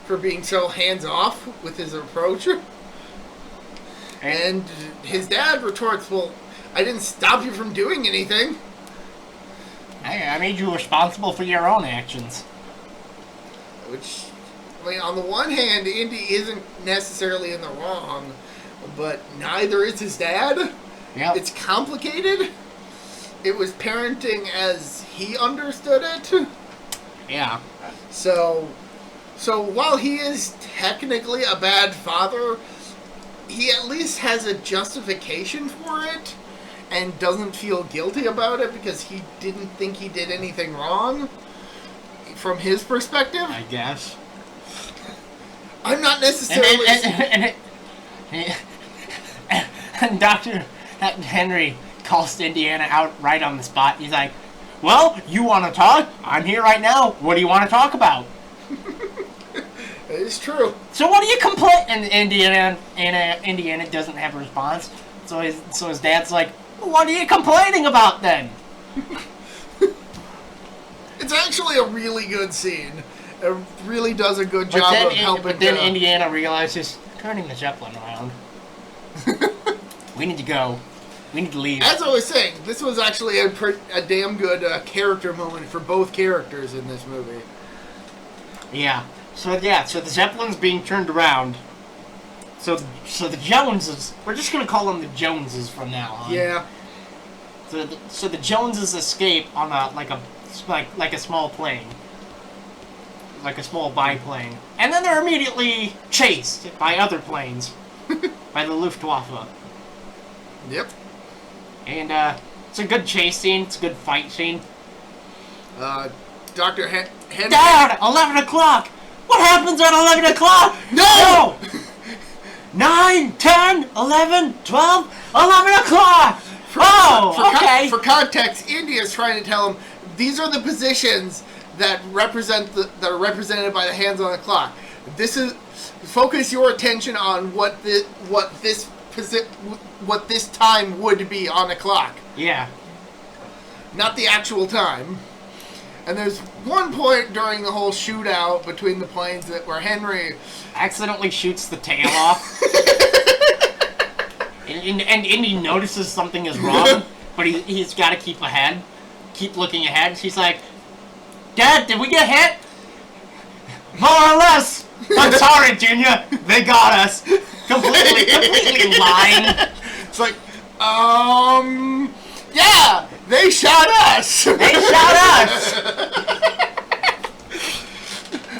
for being so hands-off with his approach. And his dad retorts, well, I didn't stop you from doing anything. I made you responsible for your own actions. Which, I mean, on the one hand, Indy isn't necessarily in the wrong, but neither is his dad. Yep. It's complicated. It was parenting as he understood it. Yeah. So while he is technically a bad father, he at least has a justification for it and doesn't feel guilty about it because he didn't think he did anything wrong from his perspective. I guess. I'm not necessarily... And Dr. Henry calls Indiana out right on the spot. He's like, well, you want to talk? I'm here right now. What do you want to talk about? It is true. So what do you complain? And Indiana doesn't have a response. So his dad's like, well, what are you complaining about then? It's actually a really good scene. It really does a good job of helping. But then Indiana realizes, turning the Zeppelin around. We need to go. We need to leave. As I was saying, this was actually a damn good character moment for both characters in this movie. Yeah. So the Zeppelin's being turned around. So the Joneses, we're just gonna call them the Joneses from now on. Yeah. So the Joneses escape on like a small plane, like a small biplane, and then they're immediately chased by other planes, by the Luftwaffe. Yep. And it's a good chase scene. It's a good fight scene. Dr. Henry... Dad, 11 o'clock! What happens at 11 o'clock? No! 9, 10, 11, 12, 11 o'clock! Okay. For context, India's trying to tell him these are the positions that are represented by the hands on the clock. Focus your attention on what this time would be on the clock. Yeah. Not the actual time. And there's one point during the whole shootout between the planes where Henry accidentally shoots the tail off. and Indy notices something is wrong, but he's got to keep looking ahead. She's like, Dad, did we get hit? More or less. I'm sorry, Junior. They got us. Completely lying. It's like, yeah, they shot us. They shot us.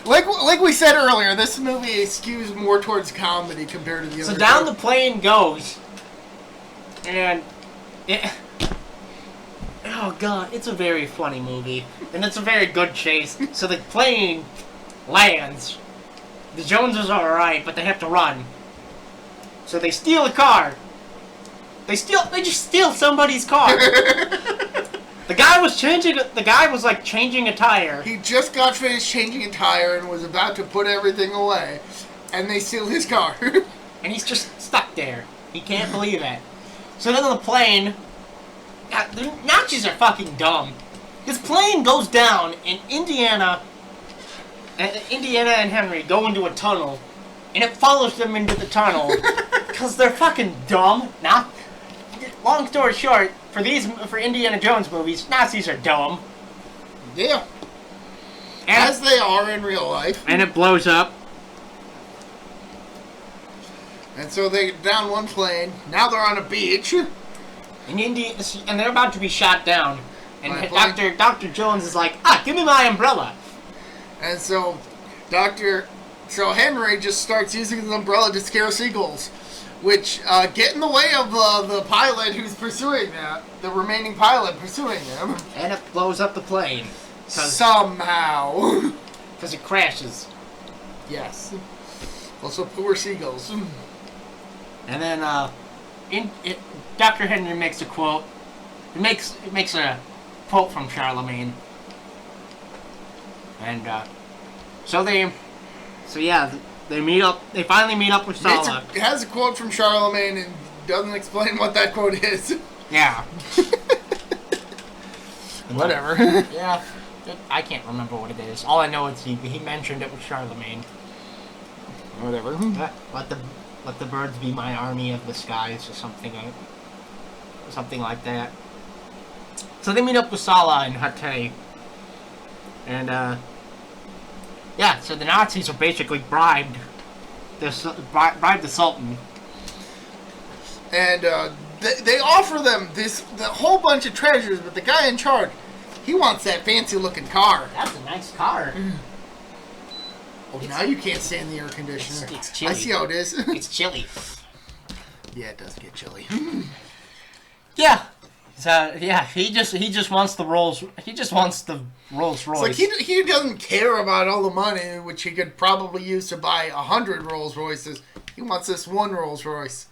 Like we said earlier, this movie skews more towards comedy compared to the other. So down the plane goes, and oh god, it's a very funny movie, and it's a very good chase. So the plane lands. The Joneses are alright, but they have to run. So they steal a car. They just steal somebody's car. The guy was like changing a tire. He just got finished changing a tire and was about to put everything away, and they steal his car. And he's just stuck there. He can't believe it. So then the plane, the Nazis are fucking dumb. This plane goes down, and Indiana and Henry go into a tunnel, and it follows them into the tunnel because they're fucking dumb. Now, long story short, for Indiana Jones movies, Nazis are dumb. Yeah. As they are in real life. And it blows up. And so they down one plane. Now they're on a beach. And they're about to be shot down. And Dr. Jones is like, give me my umbrella. And so Henry just starts using his umbrella to scare seagulls. which get in the way of the pilot who's pursuing that, the remaining pilot pursuing them. And it blows up the plane. Somehow. Because it crashes. Yes. Also, poor seagulls. And then, Dr. Henry makes a quote. It makes a quote from Charlemagne. And, they meet up. They finally meet up with Sala. It has a quote from Charlemagne and doesn't explain what that quote is. Yeah. Whatever. Yeah. I can't remember what it is. All I know is he mentioned it with Charlemagne. Whatever. Let the birds be my army of the skies, or something like that. So they meet up with Sala and Hatay. And, so the Nazis are basically bribed. Bribed the Sultan. And, they offer them the whole bunch of treasures, but the guy in charge, he wants that fancy-looking car. That's a nice car. Oh, now you can't stand the air conditioner. It's chilly. I see how it is. It's chilly. Yeah, it does get chilly. Yeah. So he just wants the Rolls. He just wants the Rolls Royce. It's like he doesn't care about all the money, which he could probably use to buy 100 Rolls Royces. He wants this one Rolls Royce.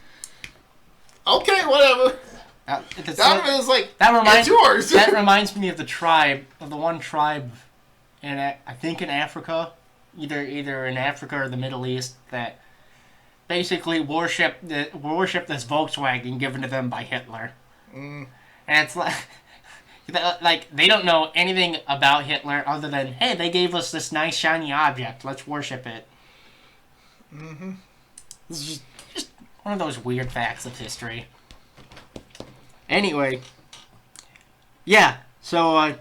Okay, whatever. Donovan is like, it's yours. That reminds me of the one tribe, I think in Africa, either in Africa or the Middle East, that basically worship this Volkswagen given to them by Hitler. And it's like they don't know anything about Hitler other than, hey, they gave us this nice shiny object, let's worship it. Mm-hmm. This is just one of those weird facts of history. Anyway, yeah, so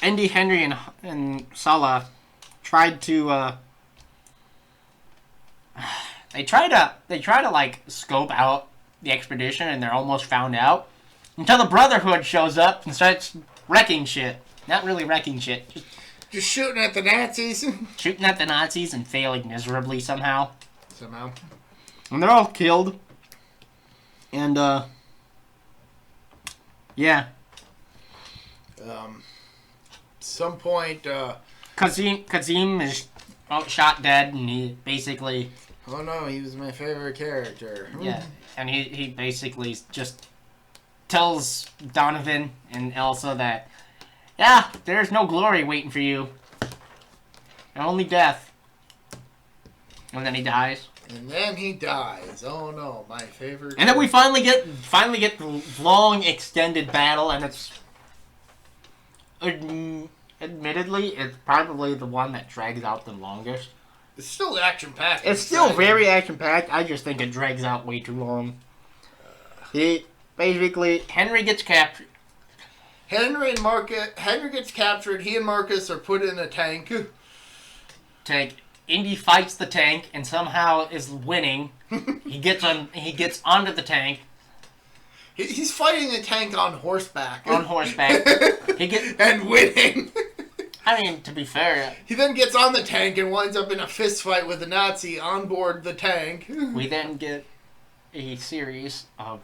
Andy, Henry, and Sala tried to they try to like scope out the expedition, and they're almost found out until the Brotherhood shows up and starts wrecking shit. Not really wrecking shit, just shooting at the Nazis. Shooting at the Nazis and failing miserably somehow. And they're all killed. And yeah. Some point, Kazim is shot dead, and he basically... Oh no, he was my favorite character. Yeah, and he basically just tells Donovan and Elsa that, yeah, there's no glory waiting for you. Only death. And then he dies. Oh no, my favorite. And then we finally get the long extended battle, and it's admittedly it's probably the one that drags out the longest. It's still action packed. It's still very action packed. I just think it drags out way too long. Henry gets captured. Henry gets captured. He and Marcus are put in a tank. Indy fights the tank and somehow is winning. He gets onto the tank. He's fighting a tank on horseback. And winning. I mean, to be fair, he then gets on the tank and winds up in a fist fight with a Nazi on board the tank. We then get a series of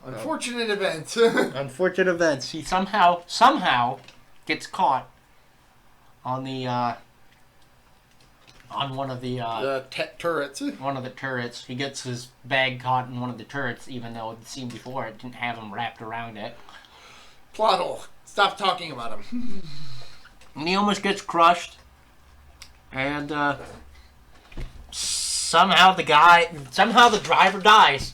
unfortunate events. He somehow gets caught on the on one of the turrets. One of the turrets. He gets his bag caught in one of the turrets, even though it seemed before it didn't have him wrapped around it. Plot hole. Stop talking about him. And he almost gets crushed. And somehow the driver dies.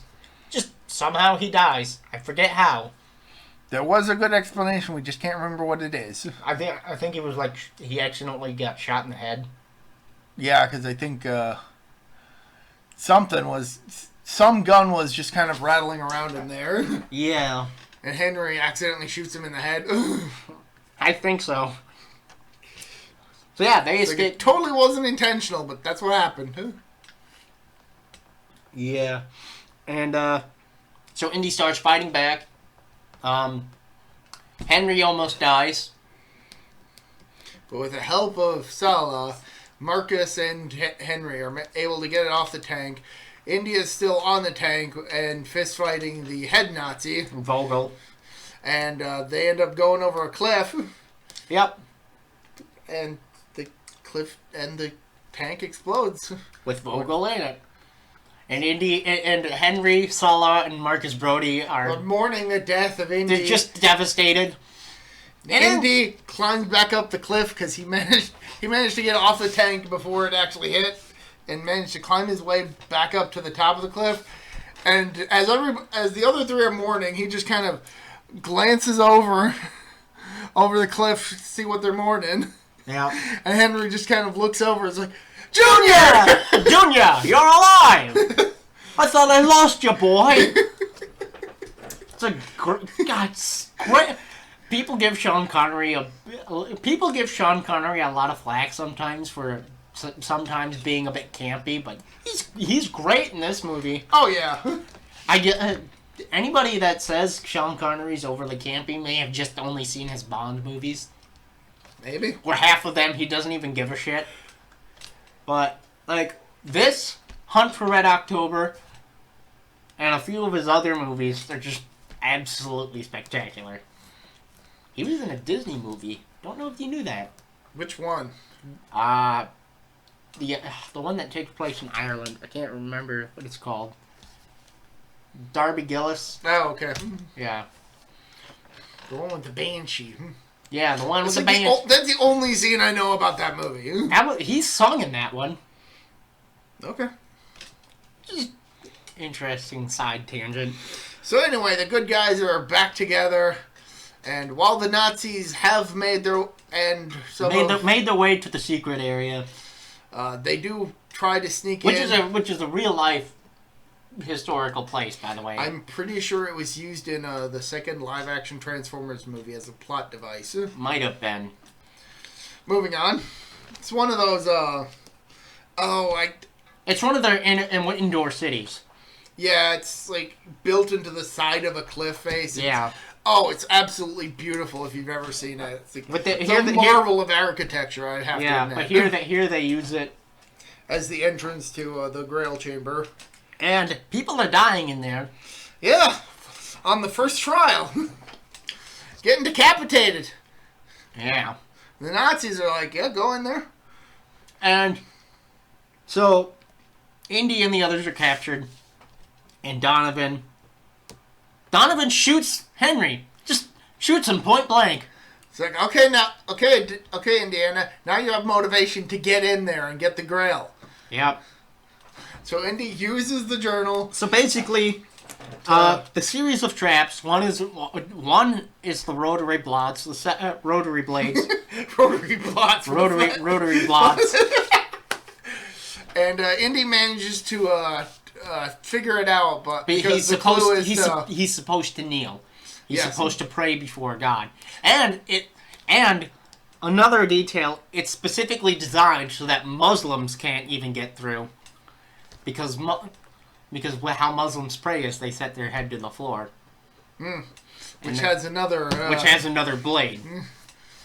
Just somehow he dies. I forget how. There was a good explanation. We just can't remember what it is. I think it was like he accidentally got shot in the head. Yeah, because I think some gun was just kind of rattling around in there. Yeah. And Henry accidentally shoots him in the head. I think so. So yeah, they escaped. It totally wasn't intentional, but that's what happened. Yeah. And so Indy starts fighting back. Henry almost dies. But with the help of Sala, Marcus and Henry are able to get it off the tank. India's still on the tank and fist fighting the head Nazi. Vogel. And they end up going over a cliff. Yep. And the cliff and the tank explodes. With Vogel in it. And and Henry, Sulla, and Marcus Brody are mourning the death of Indy. They're just devastated. Indy climbs back up the cliff because he managed to get off the tank before it actually hit, and managed to climb his way back up to the top of the cliff. And as the other three are mourning, he just kind of glances over the cliff to see what they're mourning. Yeah. And Henry just kind of looks over and is like, Junior! Junior, you're alive! I thought I lost you, boy! It's a great... People give Sean Connery a lot of flack sometimes for sometimes being a bit campy, but he's great in this movie. Oh, yeah. I get... anybody that says Sean Connery's overly campy may have just only seen his Bond movies. Maybe. Where half of them he doesn't even give a shit. But, like, this, Hunt for Red October, and a few of his other movies, they're just absolutely spectacular. He was in a Disney movie. Don't know if you knew that. Which one? The one that takes place in Ireland. I can't remember what it's called. Darby Gillis. Oh, okay. Yeah. The one with the Banshee. Yeah, the one with the Banshee. That's the only scene I know about that movie. He's sung in that one. Okay. Just interesting side tangent. So anyway, the good guys are back together, and while the Nazis have made their way to the secret area, they do try to sneak in, which is a real life historical place, by the way. I'm pretty sure it was used in the second live-action Transformers movie as a plot device. Might have been. Moving on. It's one of those, It's one of their indoor cities. Yeah, it's, like, built into the side of a cliff face. Yeah. It's absolutely beautiful if you've ever seen it. It's, like, it's a marvel of architecture, I'd have to admit. But here they use it as the entrance to the Grail Chamber. And people are dying in there. Yeah, on the first trial. Getting decapitated. Yeah. The Nazis are like, yeah, go in there. And so, Indy and the others are captured. And Donovan shoots Henry. Just shoots him point blank. It's like, okay, Indiana, now you have motivation to get in there and get the Grail. Yep. So Indy uses the journal. So basically, the series of traps. One is the rotary blades. Rotary blades. Rotary blots. Rotary blots. And Indy manages to figure it out, but because he's supposed to kneel. He's supposed to pray before God. And another detail, it's specifically designed so that Muslims can't even get through. Because how Muslims pray is they set their head to the floor. Which has another blade.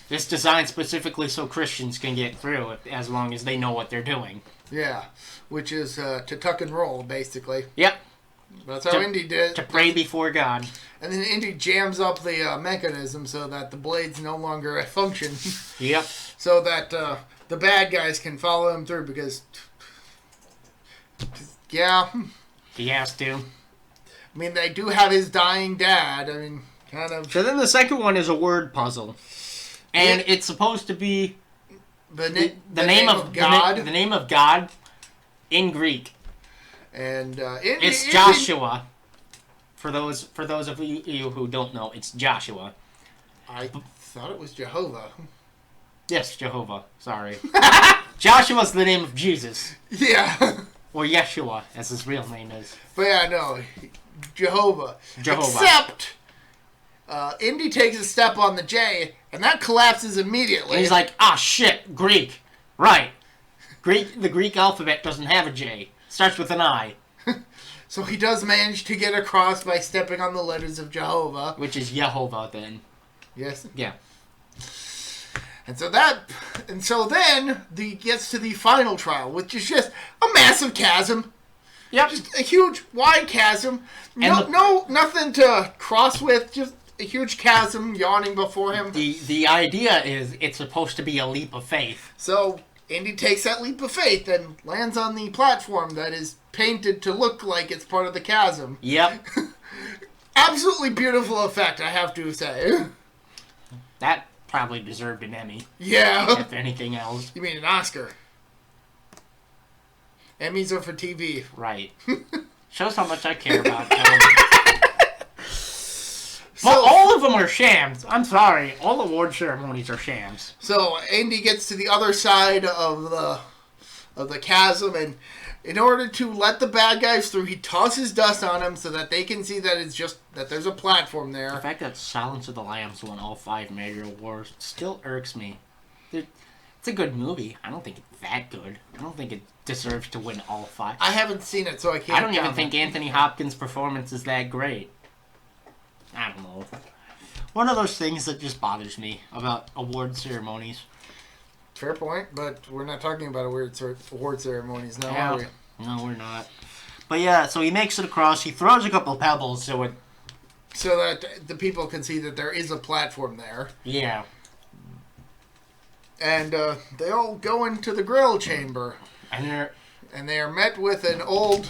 It's designed specifically so Christians can get through as long as they know what they're doing. Yeah, which is to tuck and roll, basically. Yep. That's how Indy did. To pray before God. And then Indy jams up the mechanism so that the blades no longer function. Yep. So that the bad guys can follow him through because... Yeah. He has to. I mean, they do have his dying dad. I mean, kind of... So then the second one is a word puzzle. And it's supposed to be... The name of God. The name of God in Greek. And it's Joshua. For those of you who don't know, it's Joshua. I thought it was Jehovah. Yes, Jehovah. Sorry. Joshua's the name of Jesus. Yeah. Or Yeshua, as his real name is. But yeah, no. Jehovah. Except, Indy takes a step on the J, and that collapses immediately. And he's like, shit, Greek. Right. The Greek alphabet doesn't have a J. Starts with an I. So he does manage to get across by stepping on the letters of Jehovah. Which is Yehovah, then. Yes? Yeah. And so then gets to the final trial, which is just a massive chasm. Yep. Just a huge, wide chasm. Nothing to cross with. Just a huge chasm yawning before him. The idea is it's supposed to be a leap of faith. So Indy takes that leap of faith and lands on the platform that is painted to look like it's part of the chasm. Yep. Absolutely beautiful effect, I have to say. That probably deserved an Emmy. Yeah. If anything else. You mean an Oscar? Emmys are for TV. Right. Shows how much I care about television. Well, all of them are shams. I'm sorry. All award ceremonies are shams. So Indy gets to the other side of the chasm, and in order to let the bad guys through, he tosses dust on them so that they can see that there's a platform there. The fact that Silence of the Lambs won all 5 major awards still irks me. It's a good movie. I don't think it's that good. I don't think it deserves to win all 5. I haven't seen it, so I can't. I don't even think Anthony Hopkins' performance is that great. I don't know. One of those things that just bothers me about award ceremonies. Fair point, but we're not talking about award ceremonies now, Yeah. are we? No, we're not. But yeah, so he makes it across. He throws a couple of pebbles so that the people can see that there is a platform there. Yeah. And they all go into the grill chamber. And they are met with an old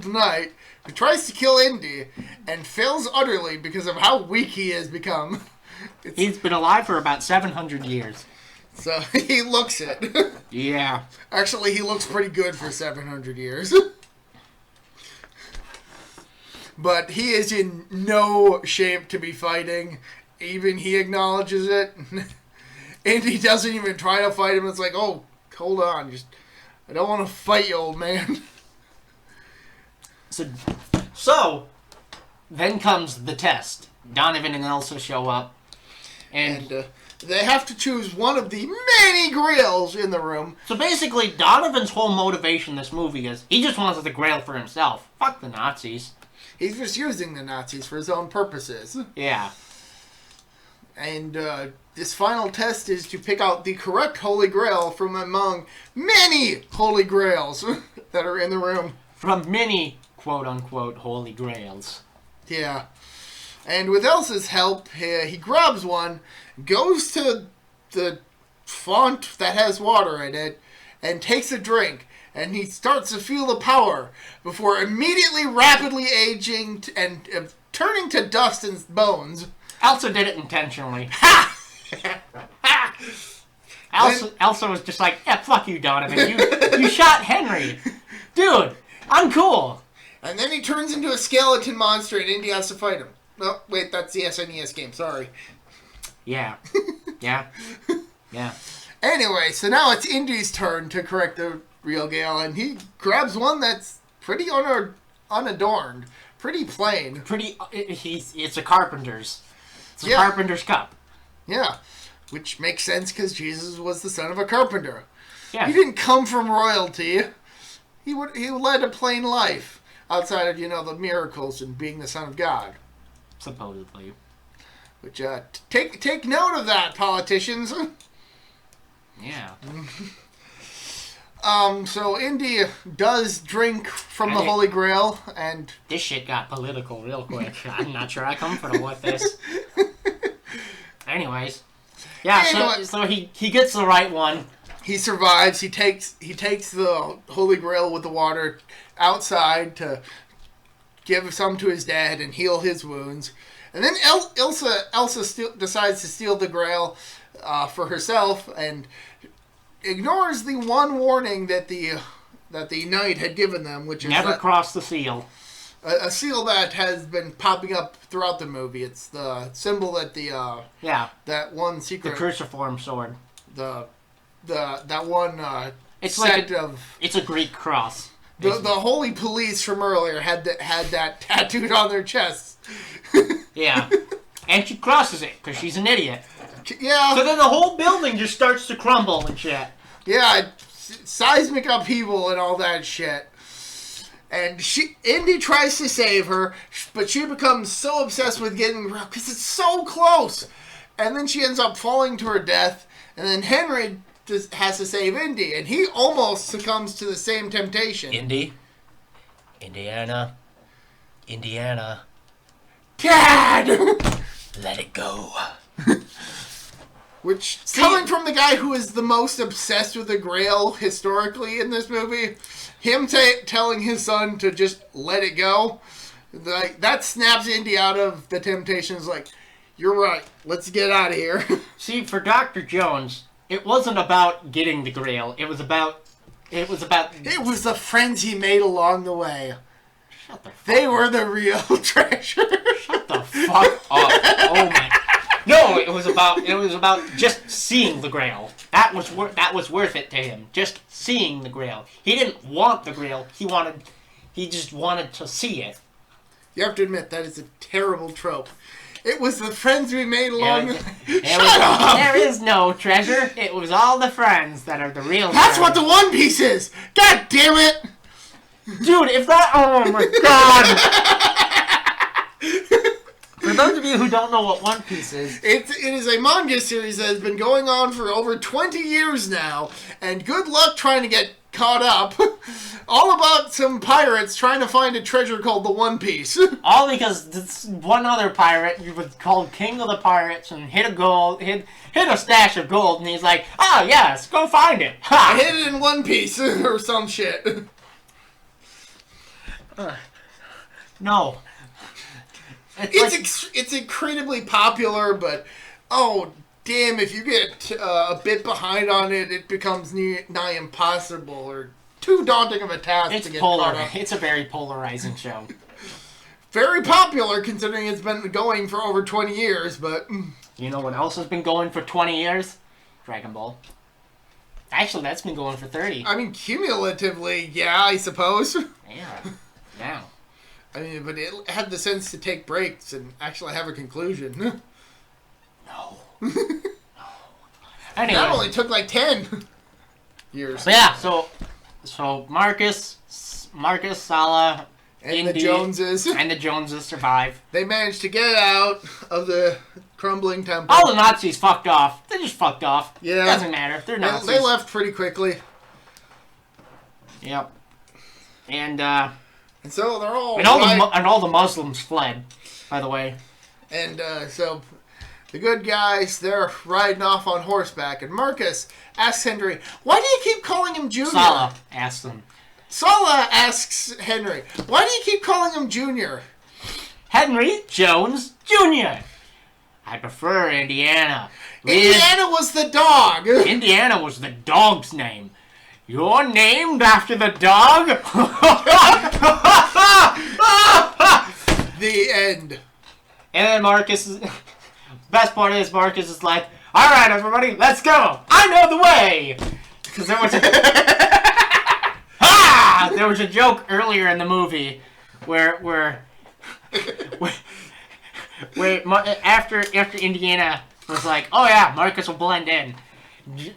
knight who tries to kill Indy and fails utterly because of how weak he has become. He's been alive for about 700 years. So he looks it. Yeah. Actually, he looks pretty good for 700 years. But he is in no shape to be fighting. Even he acknowledges it. Indy doesn't even try to fight him. It's like, oh, hold on. I don't want to fight you, old man. So, then comes the test. Donovan and Elsa show up. And they have to choose one of the many grails in the room. So basically, Donovan's whole motivation in this movie is he just wants the grail for himself. Fuck the Nazis. He's just using the Nazis for his own purposes. Yeah. And this final test is to pick out the correct Holy Grail from among many Holy Grails that are in the room. From many, quote-unquote, Holy Grails. Yeah. And with Elsa's help, he grabs one, goes to the font that has water in it, and takes a drink. And he starts to feel the power before immediately rapidly aging and turning to dust and bones. Elsa did it intentionally. Ha! Elsa was just like, yeah, fuck you, Donovan. You shot Henry. Dude, I'm cool. And then he turns into a skeleton monster and Indy has to fight him. No, wait, that's the SNES game. Sorry. Yeah. Yeah. Yeah. Anyway, so now it's Indy's turn to correct the real Gale, and he grabs one that's pretty unadorned. Pretty plain. It's a carpenter's. It's a carpenter's cup. Yeah. Which makes sense because Jesus was the son of a carpenter. Yeah. He didn't come from royalty. He led a plain life outside of, the miracles and being the son of God. Supposedly. Which, take note of that, politicians. Yeah. So Indy does drink from the Holy Grail, and... This shit got political real quick. I'm not sure I'm comfortable with this. Anyways. Yeah, so he gets the right one. He survives. He takes the Holy Grail with the water outside to give some to his dad and heal his wounds. And then Elsa decides to steal the Grail for herself and ignores the one warning that the knight had given them, which is never cross the seal. A seal that has been popping up throughout the movie. It's the symbol that that one secret, the cruciform sword. That one it's set like of... It's a Greek cross. The holy police from earlier had that tattooed on their chests. Yeah. And she crosses it, because she's an idiot. Yeah. So then the whole building just starts to crumble and shit. Yeah, seismic upheaval and all that shit. And Indy tries to save her, but she becomes so obsessed with getting... because it's so close. And then she ends up falling to her death. And then Henry just has to save Indy, and he almost succumbs to the same temptation. Indiana. Dad! Let it go. Which, coming from the guy who is the most obsessed with the Grail historically in this movie, him telling his son to just let it go, like, that snaps Indy out of the temptations. Like, you're right, let's get out of here. See, for Dr. Jones, it wasn't about getting the Grail. It was the friends he made along the way. Shut the fuck They were the real treasure. Shut the fuck up. Oh my. No, it was about just seeing the Grail. That was worth it to him. Just seeing the Grail. He didn't want the Grail. He just wanted to see it. You have to admit that is a terrible trope. It was the friends we made along the way. Shut up! There is no treasure. It was all the friends that are the real That's treasure. what the One Piece is! God damn it! Dude, if that... Oh my god! For those of you who don't know what One Piece is... It is a manga series that has been going on for over 20 years now, and good luck trying to get caught up. All about some pirates trying to find a treasure called the One Piece. All because this one other pirate was called King of the Pirates and hit a stash of gold, and he's like, "Oh yes, go find it." Ha! I hid it in One Piece or some shit. No. It's incredibly popular, but oh damn, if you get a bit behind on it, it becomes nigh impossible or too daunting of a task to get caught up. It's a very polarizing show. Very popular considering it's been going for over 20 years, but... You know what else has been going for 20 years? Dragon Ball. Actually, that's been going for 30. I mean, cumulatively, yeah, I suppose. Yeah. I mean, but it had the sense to take breaks and actually have a conclusion. No. Anyway. That only took like 10 years. But yeah, so Marcus, Sala, and Indy, the Joneses. And the Joneses survive. They managed to get out of the crumbling temple. All the Nazis fucked off. They just fucked off. Yeah. It doesn't matter. They're Nazis. They left pretty quickly. Yep. And so they're all... And all the Muslims fled, by the way. And so the good guys, they're riding off on horseback. And Marcus asks Henry, why do you keep calling him Junior? Sala asks them. Sala asks Henry, why do you keep calling him Junior? Henry Jones Jr. I prefer Indiana. Indiana was the dog. Indiana was the dog's name. You're named after the dog? The end. And then Marcus... Best part is Marcus is like, all right, everybody, let's go. I know the way. Because there was there was a joke earlier in the movie where after Indiana was like, oh yeah, Marcus will blend in.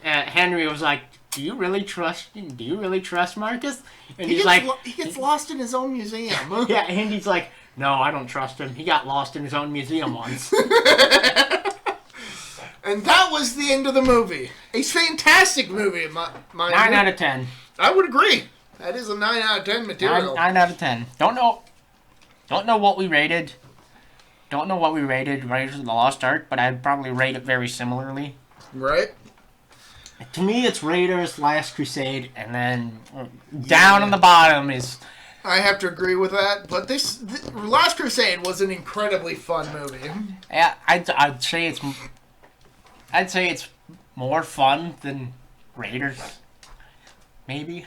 Henry was like, do you really trust Marcus? And he gets lost in his own museum. Yeah, and he's like, no, I don't trust him. He got lost in his own museum once. And that was the end of the movie. A fantastic movie, mind 9 out of 10. I would agree. That is a 9 out of 10 material. 9 out of 10. Don't know what we rated. Don't know what we rated Raiders of the Lost Ark, but I'd probably rate it very similarly. Right. To me, it's Raiders, Last Crusade, and then down on the bottom is... I have to agree with that, but Last Crusade was an incredibly fun movie. Yeah, I'd say it's more fun than Raiders. Maybe.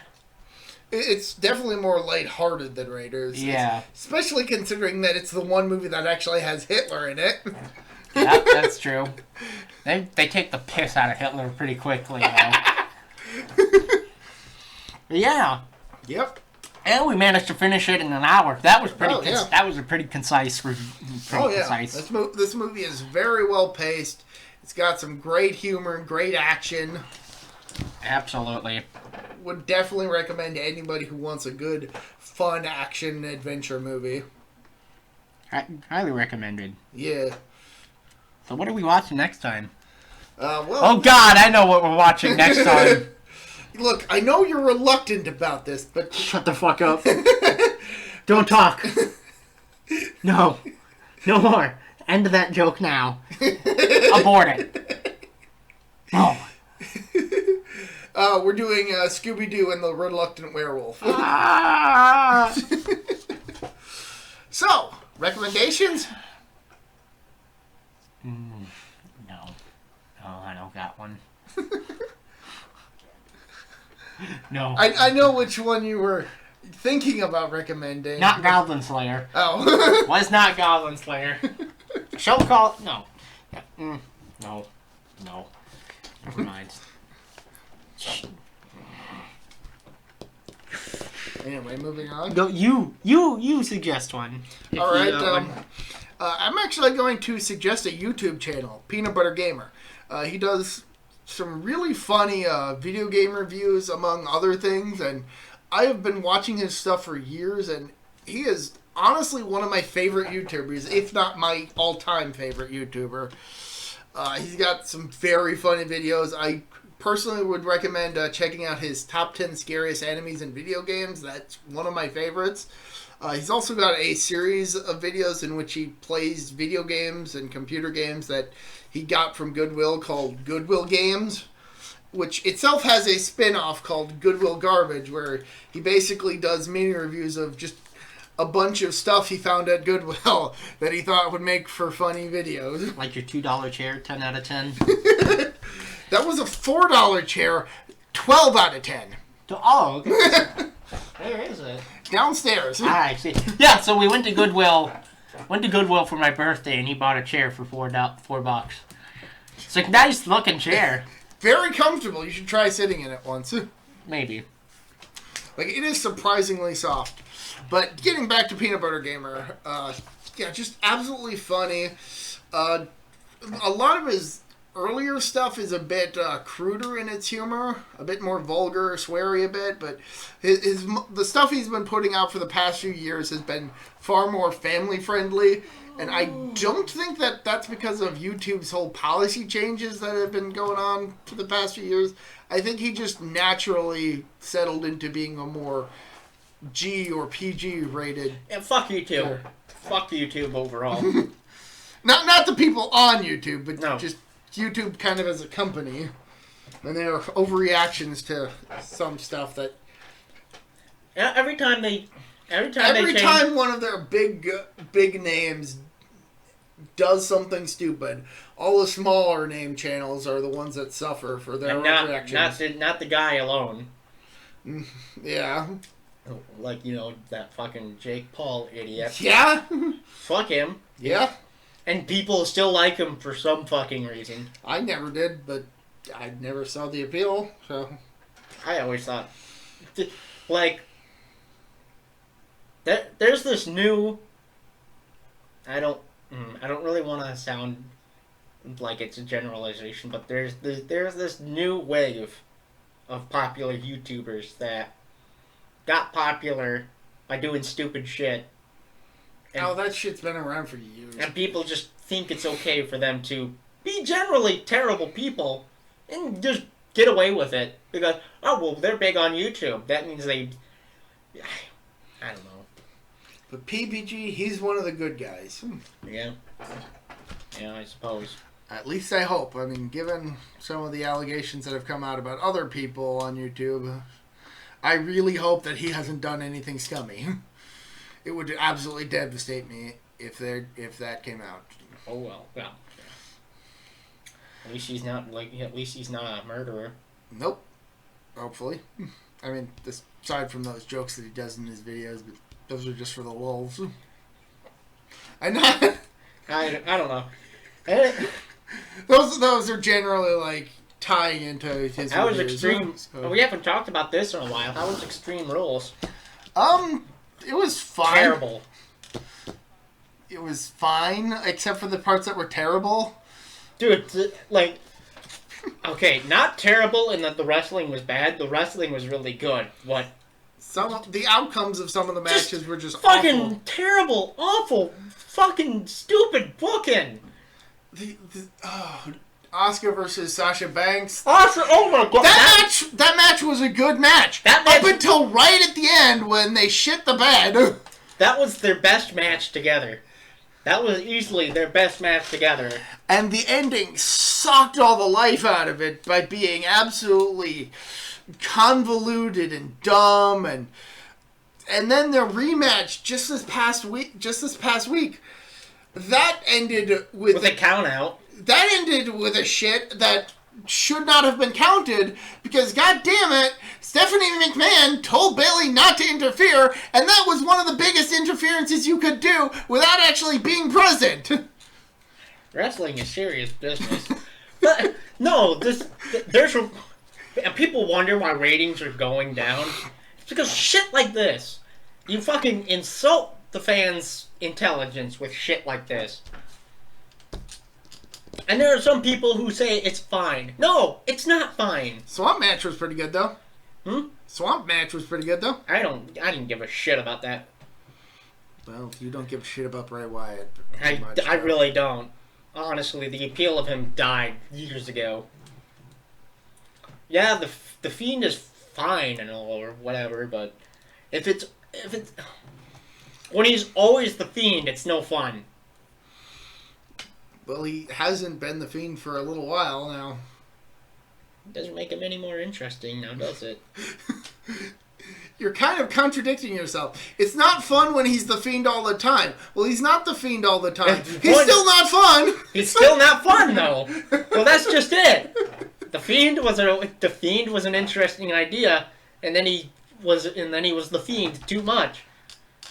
It's definitely more lighthearted than Raiders. Yeah. Especially considering that it's the one movie that actually has Hitler in it. Yeah, that's true. They take the piss out of Hitler pretty quickly, though. Yeah. Yep. And we managed to finish it in an hour. That was pretty. Yeah. That was a pretty concise. Concise. This movie is very well paced. It's got some great humor and great action. Absolutely. Would definitely recommend to anybody who wants a good, fun action adventure movie. Highly recommended. Yeah. So what are we watching next time? Well. Oh God, I know what we're watching next time. Look, I know you're reluctant about this, but Shut the fuck up. Don't talk. No. No more. End of that joke now. Abort it. No. We're doing Scooby-Doo and the Reluctant Werewolf. Ah. So, recommendations? No. No, I don't got one. No. I know which one you were thinking about recommending. Not Goblin Slayer. Oh. Was not Goblin Slayer. Show call. No. No. No. Never mind. Anyway, moving on. Go. You suggest one. All right. I'm actually going to suggest a YouTube channel, Peanut Butter Gamer. He does some really funny video game reviews, among other things, and I have been watching his stuff for years, and he is honestly one of my favorite YouTubers, if not my all-time favorite YouTuber. He's got some very funny videos. I personally would recommend checking out his top 10 scariest enemies in video games. That's one of my favorites. He's also got a series of videos in which he plays video games and computer games that he got from Goodwill called Goodwill Games, which itself has a spin-off called Goodwill Garbage, where he basically does mini reviews of just a bunch of stuff he found at Goodwill that he thought would make for funny videos. Like your $2 chair, 10 out of 10. That was a $4 chair, 12 out of 10. Oh, okay. Where is it? Downstairs. I see. Yeah, so we went to Goodwill. Went to Goodwill for my birthday, and he bought a chair for $4. It's like, nice looking chair. Very comfortable. You should try sitting in it once. Maybe. Like, it is surprisingly soft. But getting back to Peanut Butter Gamer, yeah, just absolutely funny. A lot of his earlier stuff is a bit cruder in its humor, a bit more vulgar, sweary a bit, but the stuff he's been putting out for the past few years has been far more family friendly, and I don't think that that's because of YouTube's whole policy changes that have been going on for the past few years. I think he just naturally settled into being a more G or PG rated. And fuck YouTube. Fuck YouTube overall. Not the people on YouTube, but no. Just YouTube kind of as a company, and their overreactions to some stuff that. Every time one of their big names does something stupid, all the smaller name channels are the ones that suffer for their overreactions. Not the guy alone. Yeah. Like, that fucking Jake Paul idiot. Yeah. Fuck him. Yeah. And people still like him for some fucking reason. I never did, but I never saw the appeal, so. I always thought, like, there's this new. I don't really want to sound like it's a generalization, but there's this new wave of popular YouTubers that got popular by doing stupid shit. And, that shit's been around for years. And people just think it's okay for them to be generally terrible people and just get away with it. Because, they're big on YouTube. That means they. I don't know. But PBG, he's one of the good guys. Yeah. Yeah, I suppose. At least I hope. I mean, given some of the allegations that have come out about other people on YouTube, I really hope that he hasn't done anything scummy. It would absolutely devastate me if that came out. Oh well. At least he's not a murderer. Nope. Hopefully. I mean, aside from those jokes that he does in his videos, but those are just for the lulz. I don't know. Those are generally like tying into his. How was Extreme? So. We haven't talked about this in a while. How was Extreme Rules? It was fine. Terrible. It was fine, except for the parts that were terrible. Dude, like, okay, not terrible in that the wrestling was bad. The wrestling was really good. What? The outcomes of some of the matches were just fucking awful. Terrible, awful, fucking stupid booking. Asuka versus Sasha Banks. Asuka, oh my god. That match was a good match. Up until right at the end when they shit the bed. That was their best match together. That was easily their best match together. And the ending sucked all the life out of it by being absolutely convoluted and dumb, and then their rematch just this past week that ended with a count out. That ended with a shit that should not have been counted because, god damn it, Stephanie McMahon told Bayley not to interfere, and that was one of the biggest interferences you could do without actually being present. Wrestling is serious business. But no, there's and people wonder why ratings are going down. It's because shit like this. You fucking insult the fans' intelligence with shit like this. And there are some people who say it's fine. No, it's not fine. Swamp match was pretty good though. Swamp match was pretty good though. I didn't give a shit about that. Well, you don't give a shit about Bray Wyatt. I really don't. Honestly, the appeal of him died years ago. Yeah, the Fiend is fine and all or whatever, but if it's when he's always the Fiend, it's no fun. Well, he hasn't been the Fiend for a little while now. It doesn't make him any more interesting now, does it? You're kind of contradicting yourself. It's not fun when he's the Fiend all the time. Well, he's not the Fiend all the time. He's still not fun. He's still not fun, though. Well, that's just it. The Fiend was an interesting idea, and then he was the Fiend too much.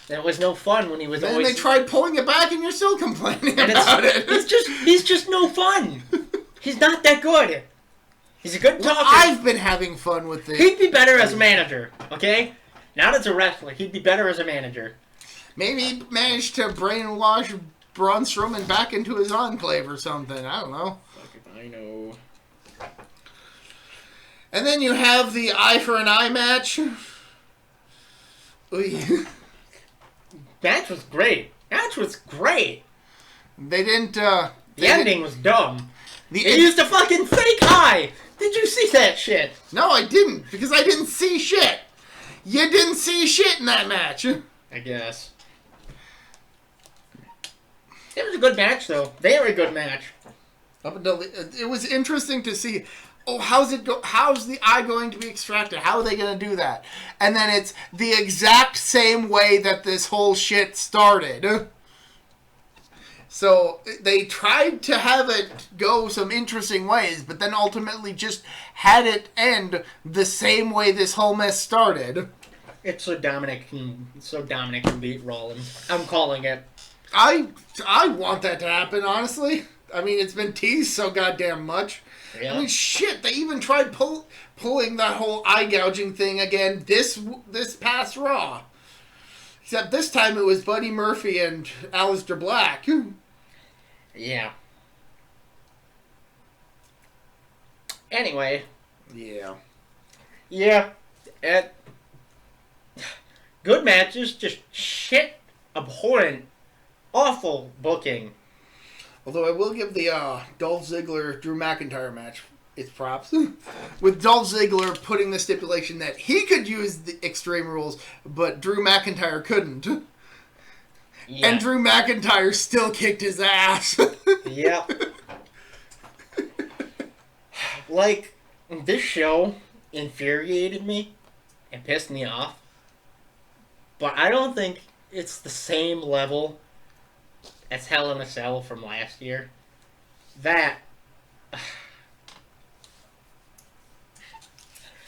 There was no fun when he was. Then they tried pulling it back, and you're still complaining about it. He's just no fun. He's not that good. He's a good talker. I've been having fun with this. He'd be better as a manager, okay? Not as a wrestler. He'd be better as a manager. Maybe he managed to brainwash Braun Strowman back into his enclave or something. I don't know. Fuck if I know. And then you have the eye for an eye match. Match was great. They didn't. The ending was dumb. They used a fucking fake eye. Did you see that shit? No, I didn't, because I didn't see shit. You didn't see shit in that match. I guess. It was a good match, though. Very good match. Up until it was interesting to see. Oh, how's the eye going to be extracted? How are they going to do that? And then it's the exact same way that this whole shit started. So they tried to have it go some interesting ways, but then ultimately just had it end the same way this whole mess started. It's so Dominic can beat Rollins. I'm calling it. I want that to happen, honestly. I mean, it's been teased so goddamn much. Yeah. I mean, shit, they even tried pulling that whole eye gouging thing again this past Raw. Except this time it was Buddy Murphy and Aleister Black. Yeah. Anyway. Yeah. Yeah. Good matches, just shit, abhorrent, awful booking. Although I will give the Dolph Ziggler-Drew McIntyre match its props. With Dolph Ziggler putting the stipulation that he could use the Extreme Rules, but Drew McIntyre couldn't. Yeah. And Drew McIntyre still kicked his ass. Yep. Like, this show infuriated me and pissed me off. But I don't think it's the same level as Hell in a Cell from last year. That...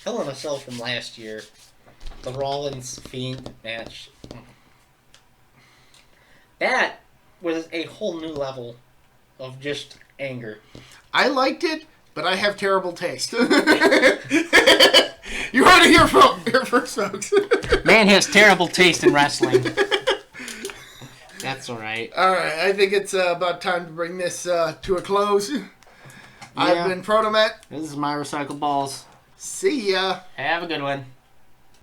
Hell in a Cell from last year. The Rollins Fiend match. That was a whole new level of just anger. I liked it, but I have terrible taste. You heard it here first, folks. Man has terrible taste in wrestling. That's alright. Alright, I think it's about time to bring this to a close. Yeah. I've been ProtoMet. This is my Recycled Balls. See ya. Have a good one.